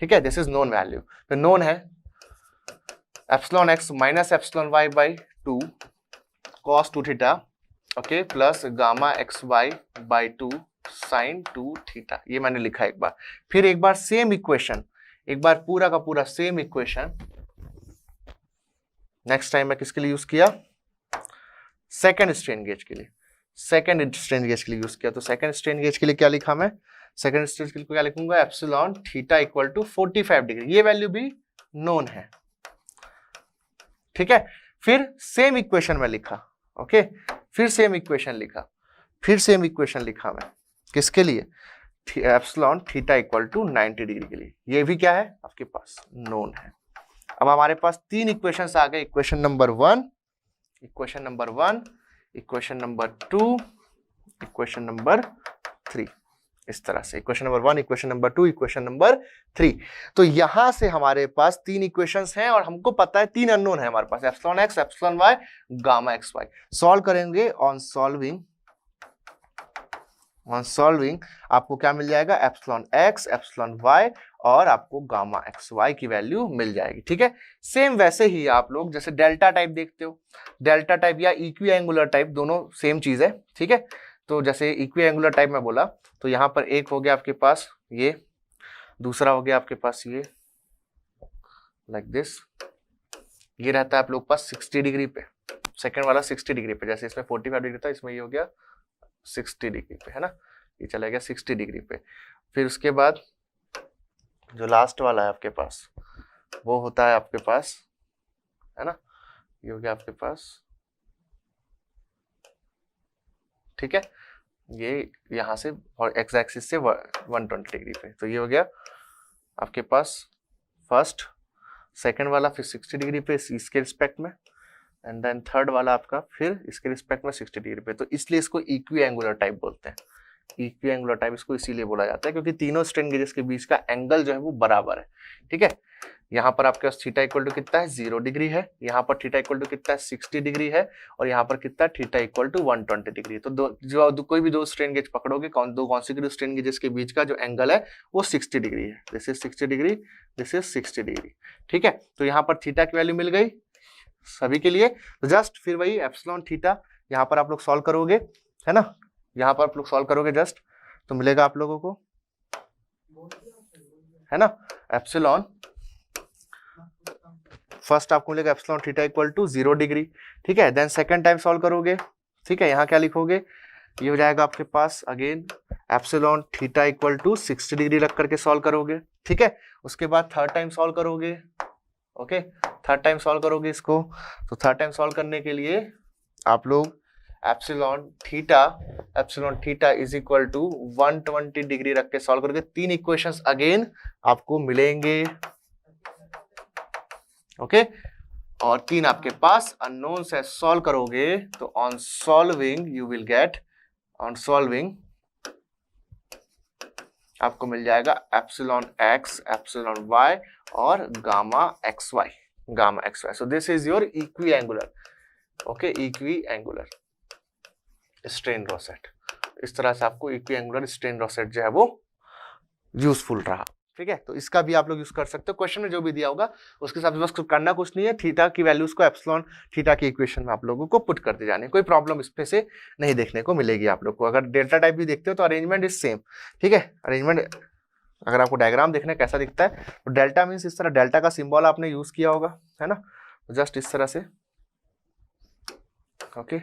Speaker 1: ठीक है, दिस इज नोन वैल्यू, तो नोन है epsilon x minus epsilon Y by 2 cos 2 theta, okay, plus gamma x Y by 2 sine 2 theta, ये मैंने लिखा एक बार। फिर एक बार सेम इक्वेशन, एक बार पूरा का पूरा सेम इक्वेशन नेक्स्ट टाइम मैं किसके लिए यूज किया, सेकंड स्ट्रेन गेज के लिए, सेकंड स्ट्रेन गेज के लिए यूज किया। तो सेकंड स्ट्रेन गेज के लिए क्या लिखा मैं, सेकंड स्ट्रेन के लिए क्या लिखूंगा, epsilon theta equal to 45 degree, ये वैल्यू भी नोन है। ठीक है, फिर सेम इक्वेशन में लिखा, ओके, फिर सेम इक्वेशन लिखा, फिर सेम इक्वेशन लिखा मैं किसके लिए, epsilon theta equal to 90 degree के लिए, ये भी क्या है आपके पास नोन है। अब हमारे पास 3 इक्वेशंस आ गए, equation number 1, equation number 1, equation number 2, equation number 3, इस तरह से equation number 1, equation number 2, equation number 3। तो यहां से हमारे पास 3 इक्वेशंस हैं, और हमको पता है 3 अननोन है हमारे पास, epsilon x, epsilon Y, gamma x Y. Solve करेंगे, ऑन सॉल्विंग आपको क्या मिल जाएगा, एप्सिलॉन एक्स, एप्सिलॉन वाई, और आपको गामा एक्स वाई की वैल्यू मिल जाएगी। ठीक है, सेम वैसे ही आप लोग जैसे डेल्टा टाइप देखते हो, डेल्टा टाइप या इक्वी एंगुलर टाइप दोनों सेम चीज है। ठीक है, तो जैसे इक्वी एंगुलर टाइप में बोला, तो यहाँ पर एक हो गया आपके पास ये, दूसरा हो गया आपके पास ये, लाइक दिस, ये रहता है आप लोग पास 60 डिग्री पे, सेकंड वाला 60 डिग्री पे, जैसे इसमें 45 डिग्री था, इसमें ये हो गया 60 डिग्री पे, है ना, ये चला गया 60 डिग्री पे। फिर उसके बाद जो लास्ट वाला है आपके पास वो होता है आपके पास, है ना, ये हो गया आपके पास, ठीक है, ये यहां से और एक्स एक्सिस से 120 डिग्री पे, तो ये हो गया आपके पास फर्स्ट, सेकंड वाला फिर 60 डिग्री पे इसके रिस्पेक्ट में, एंड देन थर्ड वाला आपका फिर इसके रिस्पेक्ट में 60 डिग्री पे। तो इसलिए इसको इक्वी एंगुलर टाइप बोलते हैं, इक्वी एंगुलर टाइप इसको इसीलिए बोला जाता है क्योंकि तीनों स्ट्रेन गेजेस के बीच का एंगल जो है वो बराबर है। ठीक है, यहाँ पर आपके पास थीटा इक्वल टू कितना है, 0 डिग्री है, यहाँ पर थीटा इक्वल टू कितना है, 60 डिग्री है, और यहाँ पर कितना थीटा इक्वल टू 120 डिग्री। तो कोई भी दो स्ट्रेन गेज पकड़ोगे, दो कॉन्सिक्यूटिव स्ट्रेन गेजेस के बीच का जो एंगल है वो 60 डिग्री है, this is 60 degree, this is 60 degree. ठीक है, तो यहाँ पर थीटा की वैल्यू मिल गई सभी के लिए। तो जस्ट फिर वही एप्सिलॉन थीटा यहाँ पर आप लोग सॉल्व करोगे, है ना, यहाँ पर आप लोग सॉल्व करोगे जस्ट, तो मिलेगा आप लोगों को, है ना, एप्सिलॉन फर्स्ट आपको मिलेगा epsilon theta equal to 0 degree. ठीक है, देन सेकंड टाइम सॉल्व करोगे, ठीक है, यहाँ क्या लिखोगे, ये हो जाएगा आपके पास again epsilon theta equal to 60 degree रख करके सॉल्व करोगे, ठीक है। उसके बाद थर्ड टाइम सॉल्व करोगे, ओके, थर्ड टाइम सॉल्व करोगे इसको। तो थर्ड टाइम सॉल्व करने के लिए आप लोग epsilon theta is equal to 120 degree रख के सॉल्व करोगे। 3 इक्वेशंस अगेन आपको मिलेंगे, ओके, और 3 आपके पास अननोन्स है। सॉल्व करोगे तो on solving you will get, on solving आपको मिल जाएगा एप्सिलॉन एक्स, एप्सिलॉन वाई और gamma x y, gamma x y. So this is your equiangular, okay, equiangular strain rosette. इस तरह से आपको इक्वी एंगुलर स्ट्रेन रोसेट जो है वो यूजफुल रहा, ठीक है। तो इसका भी आप लोग यूज कर सकते हो, क्वेश्चन में जो भी दिया होगा उसके हिसाब से बस करना कुछ नहीं है। थीटा की वैल्यूज को एप्सिलॉन थीटा की इक्वेशन में आप लोगों को पुट करते जाने, कोई प्रॉब्लम इसमें से नहीं देखने को मिलेगी आप लोग को। अगर डेल्टा टाइप भी देखते हो तो अरेंजमेंट इज सेम, ठीक है। अरेंजमेंट अगर आपको डायग्राम देखना है कैसा दिखता है तो डेल्टा मीन्स इस तरह, डेल्टा का सिंबल आपने यूज किया होगा, है ना, जस्ट इस तरह से, ओके।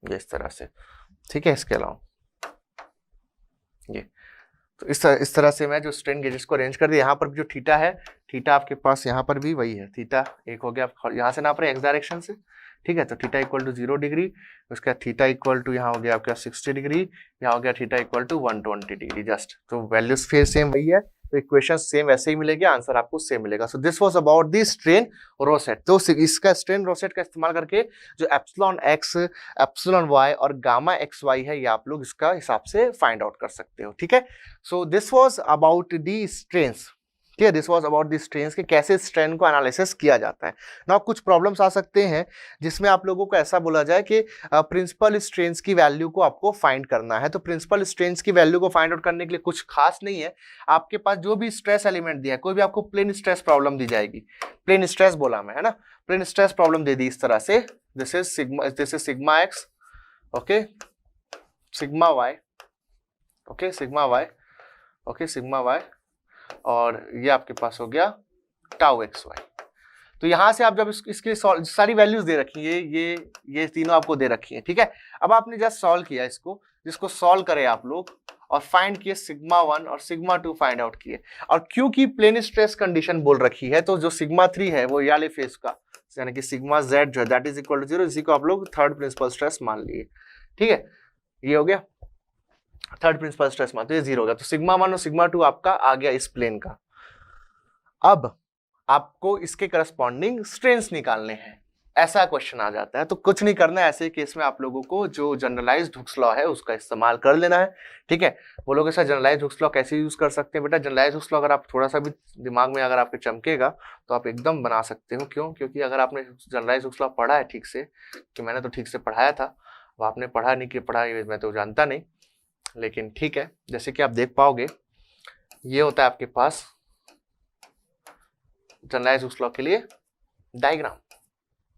Speaker 1: ये इस तरह से, ठीक है। इसके अलावा ये तो इस तरह से मैं जो स्ट्रेन गेजेस को अरेंज कर दिया। यहाँ पर भी जो थीटा है, थीटा आपके पास यहाँ पर भी वही है, थीटा एक हो गया, यहाँ से नाप रहे हैं एक्स डायरेक्शन से, ठीक है। तो थीटा इक्वल टू 0 डिग्री, उसका थीटा इक्वल टू यहाँ हो गया आपका 60 डिग्री, यहाँ हो गया theta equal to 120 degree just. तो वैल्यूज फिर सेम वही है, तो इक्वेशन सेम वैसे ही मिलेगी, आंसर आपको सेम मिलेगा। So this was about the strain rosette. तो इसका स्ट्रेन रोसेट का इस्तेमाल करके जो एप्सिलॉन एक्स, एप्सिलॉन वाई और गामा एक्स वाई है, ये आप लोग इसका हिसाब से फाइंड आउट कर सकते हो, ठीक है। So this was about the strains, ठीक है। This was about the strains के कैसे स्ट्रेन को एनालिसिस किया जाता है। नाउ कुछ प्रॉब्लम्स आ सकते हैं जिसमें आप लोगों को ऐसा बोला जाए कि प्रिंसिपल स्ट्रेन्स की वैल्यू को आपको फाइंड करना है। तो प्रिंसिपल स्ट्रेन्स की वैल्यू को फाइंड आउट करने के लिए कुछ खास नहीं है, आपके पास जो भी स्ट्रेस एलिमेंट दिया है, कोई भी आपको प्लेन स्ट्रेस प्रॉब्लम दी जाएगी, प्लेन स्ट्रेस बोला मैं, है ना, प्लेन स्ट्रेस प्रॉब्लम दे दी इस तरह से, this is sigma x, okay, sigma y, okay, sigma y, okay, sigma y, और ये आपके पास हो गया टाउ एक्स वाई। तो यहां से आप जब इसकी सारी वैल्यूज दे रखी है, ये तीनों आपको दे रखी है, ठीक है। अब आपने जस्ट सॉल्व किया इसको, जिसको सॉल्व करें आप लोग और फाइंड किए सिग्मा 1 और सिग्मा 2 फाइंड आउट किए। और क्योंकि प्लेन स्ट्रेस कंडीशन बोल रखी है, तो जो सिग्मा 3 है वो वाले फेस का, यानी कि सिग्मा जेड जो है दैट इज इक्वल टू 0, इसी को आप लोग थर्ड प्रिंसिपल स्ट्रेस मान लिए, ठीक है। ये हो गया थर्ड प्रिंसिपल स्ट्रेस मान, तो ये 0 हो गया। तो सिग्मा 1 और सिग्मा 2 आपका आ गया इस प्लेन का। अब आपको इसके करस्पॉन्डिंग स्ट्रेन्स निकालने हैं, ऐसा क्वेश्चन आ जाता है। तो कुछ नहीं करना है, ऐसे केस में आप लोगों को जो जनरलाइज्ड हुक्स लॉ है उसका इस्तेमाल कर लेना है, ठीक है। वो लोग ऐसा जनरलाइज्ड हुक्स लॉ कैसे यूज कर सकते हैं बेटा, जनरलाइज्ड हुक्स लॉ अगर आप थोड़ा सा भी दिमाग में अगर आपके चमकेगा तो आप एकदम बना सकते हो। क्यों? क्योंकि अगर आपने जनरलाइज्ड हुक्स लॉ पढ़ा है ठीक से, कि मैंने तो ठीक से पढ़ाया था, अब आपने पढ़ा नहीं कि पढ़ा, मैं तो जानता नहीं, लेकिन ठीक है। जैसे कि आप देख पाओगे, ये होता है आपके पास जनरलाइज्ड हुक्स लॉ के लिए डायग्राम,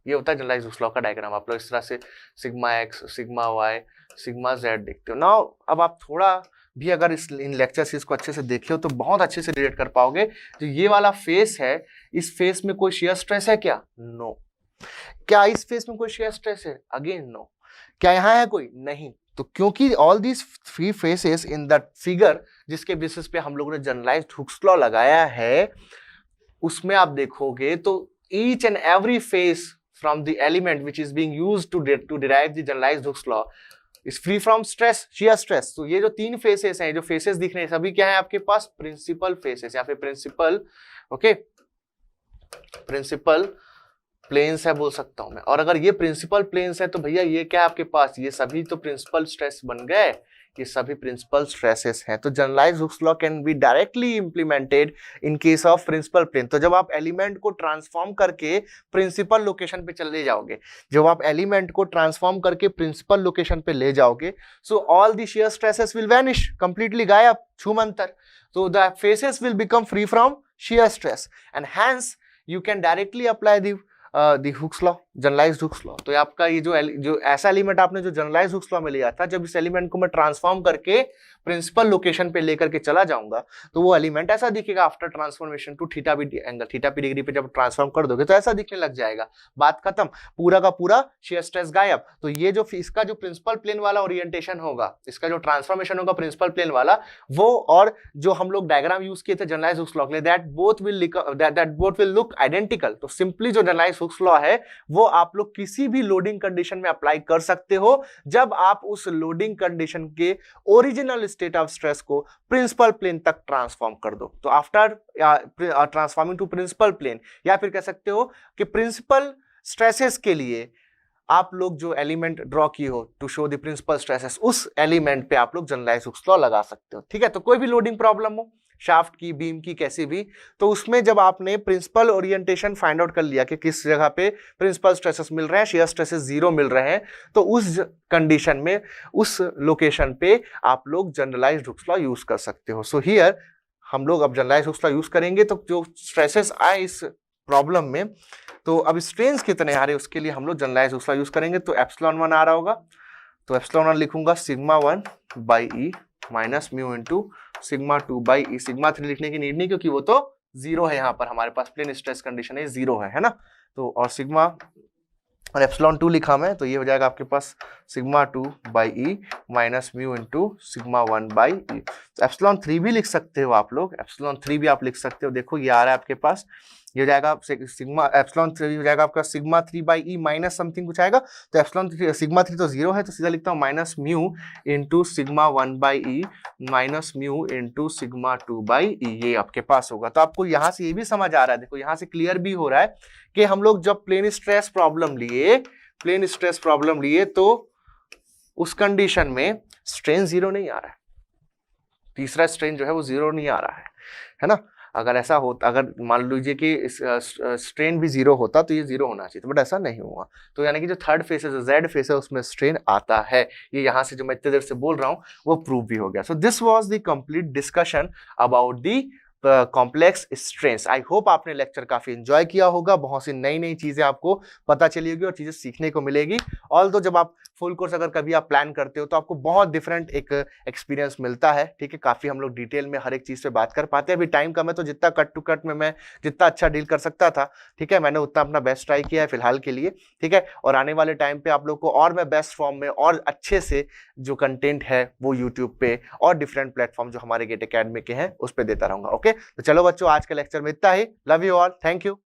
Speaker 1: ये होता है जनरलाइज्ड हुक्स लॉ का डायग्राम। आप लोग इस तरह से sigma x, sigma y, sigma z देखते हो। नाउ अब आप थोड़ा भी अगर इन लेक्चर सीरीज को अच्छे से देखिए तो बहुत अच्छे से रिलेट कर पाओगे। जो ये वाला फेस है, इस फेस में कोई शियर स्ट्रेस है क्या? नो। क्या इस फेस में कोई शियर स्ट्रेस है? Again no. क्या यहाँ है कोई? नहीं। तो क्योंकि all these three faces in the figure जिसके बेसिस पे हम लोगों ने जनरलाइज्ड हुक्स लॉ लगाया है, उसमें आप देखोगे तो each and every face from the element which is being used to derive the generalized Hooke's law is free from stress, shear stress। तो ये जो तीन फेसेस हैं, जो फेसेस दिख रहे हैं, सभी क्या है आपके पास? प्रिंसिपल फेसेस या फिर प्रिंसिपल, ओके, प्रिंसिपल प्लेन्स है बोल सकता हूं मैं। और अगर ये प्रिंसिपल प्लेन्स है तो भैया ये क्या है आपके पास? ये सभी तो प्रिंसिपल स्ट्रेस बन गए, ये सभी प्रिंसिपल स्ट्रेसेस हैं। तो generalised Hooke's law can be directly implemented in case of principal plane. तो जब आप एलिमेंट को ट्रांसफॉर्म करके प्रिंसिपल लोकेशन पे चले जाओगे, जब आप एलिमेंट को ट्रांसफॉर्म करके प्रिंसिपल लोकेशन पे ले जाओगे, so all the shear stresses will vanish, completely गायब, छूमंतर। So the faces will become free from shear stress and hence you can directly apply the Hooke's law, generalised Hooke's law. तो आपका ये जो ऐसा एलिमेंट आपने जो जनरलाइज्ड हुक्स लॉ में लिया था, जब इस एलिमेंट को मैं ट्रांसफॉर्म करके प्रिंसिपल लोकेशन पे लेकर के चला जाऊंगा तो वो एलिमेंट ऐसा दिखेगा after transformation to theta b angle, theta p degree पे जब ट्रांसफॉर्म कर दोगे तो ऐसा दिखने लग जाएगा, बात खत्म, पूरा का पूरा शेयर स्ट्रेस गायब। तो ये जो इसका जो प्रिंसिपल प्लेन वाला ओरिएंटेशन होगा, इसका जो ट्रांसफॉर्मेशन होगा प्रिंसिपल प्लेन वाला, वो और जो हम लोग डायग्राम यूज किए थे जनरलाइज्ड हुक्स लॉ के लिए, that both will look identical. तो सिंपली जो जनरलाइज्ड हुक्स लॉ है वो आप लोग किसी भी लोडिंग कंडीशन में अप्लाई कर सकते हो जब आप उस लोडिंग कंडीशन के ओरिजिनल स्टेट ऑफ स्ट्रेस को प्रिंसिपल प्लेन तक ट्रांसफॉर्म कर दो। तो after transforming to principal plane, या फिर कह सकते हो कि प्रिंसिपल स्ट्रेसेस के लिए आप लोग जो एलिमेंट ड्रॉ किए हो to show the principal stresses, उस एलिमेंट पे आप लोग जनरलाइज्ड हुक्स लॉ लगा सकते हो। ठीक है, तो कोई भी लोडिंग प्रॉब्लम हो, शाफ्ट की, बीम की, कैसी भी, तो उसमें जब आपने प्रिंसिपल ओरिएंटेशन फाइंड आउट कर लिया कि किस जगह पे प्रिंसिपल स्ट्रेसेस मिल रहे हैं, शेयर स्ट्रेसेस 0 मिल रहे हैं, तो उस कंडीशन में, उस लोकेशन पे आप लोग जनरलाइज्ड हुक्स लॉ यूज कर सकते हो। सो हियर हम लोग अब जनरलाइज्ड हुक्स लॉ यूज करेंगे, तो जो स्ट्रेसेस आए इस प्रॉब्लम में, तो अब स्ट्रेन्स कितने आ रहे हैं उसके लिए हम लोग जनरलाइज्ड हुक्स लॉ यूज करेंगे। तो एप्सिलॉन 1 आ रहा होगा, तो एप्सिलॉन 1 लिखूंगा sigma 1 by E minus mu into sigma 2 by E. Sigma 3 लिखने की नीड नहीं, क्योंकि वो तो 0 है, यहाँ पर हमारे पास प्लेन स्ट्रेस कंडीशन है, 0 है ना। तो और सिग्मा और एप्सिलॉन 2 लिखा मैं, तो ये हो जाएगा आपके पास sigma 2 by E minus mu into sigma 1 by E. तो एप्सिलॉन 3 भी लिख सकते हो आप लोग, एप्सिलॉन 3 भी आप लिख सकते हो। देखो ये आ रहा है आपके पास, ये हो जाएगा सिग्मा एप्सिलॉन 3 हो जाएगा आपका sigma 3 by E minus something कुछ आएगा। तो एप्सिलॉन 3 सिग्मा 3 तो 0 है, तो सीधा लिखता हूँ minus mu into sigma 1 by E minus mu into sigma 2 by e, ये आपके पास होगा। तो आपको यहाँ से ये भी समझ आ रहा है, देखो यहाँ से क्लियर भी हो रहा है कि हम लोग जब प्लेन स्ट्रेस प्रॉब्लम लिए तो उस कंडीशन में स्ट्रेन 0 नहीं आ रहा है, तीसरा स्ट्रेन जो है वो 0 नहीं आ रहा है ना। अगर ऐसा होता, अगर मान लीजिए कि स्ट्रेन भी 0 होता तो ये 0 होना चाहिए, बट ऐसा नहीं हुआ। तो यानी कि जो थर्ड फेस है, जो जेड फेस है, उसमें स्ट्रेन आता है। ये यहाँ से जो मैं इतने देर से बोल रहा हूँ वो प्रूव भी हो गया। So this was the complete discussion about the complex strains. I hope आपने लेक्चर काफी एंजॉय किया होगा, बहुत सी नई नई चीजें आपको पता चली होगी और चीजें सीखने को मिलेगी। ऑल्दो जब आप फुल कोर्स अगर कभी आप प्लान करते हो तो आपको बहुत डिफरेंट एक एक्सपीरियंस मिलता है। ठीक है, काफी हम लोग डिटेल में हर एक चीज पे बात कर पाते हैं। अभी टाइम कम है, तो जितना कट टू कट में मैं जितना अच्छा डील कर सकता था, ठीक है, मैंने उतना अपना बेस्ट ट्राई किया है फिलहाल के लिए। ठीक है, और आने वाले टाइम पे आप लोग को और मैं बेस्ट फॉर्म में और अच्छे से जो कंटेंट है वो यूट्यूब पे और डिफरेंट प्लेटफॉर्म जो हमारे गेट एकेडमी के हैं उस पर देता रहूंगा। ओके, तो चलो बच्चों, आज के लेक्चर में इतना ही। Love you all, thank you.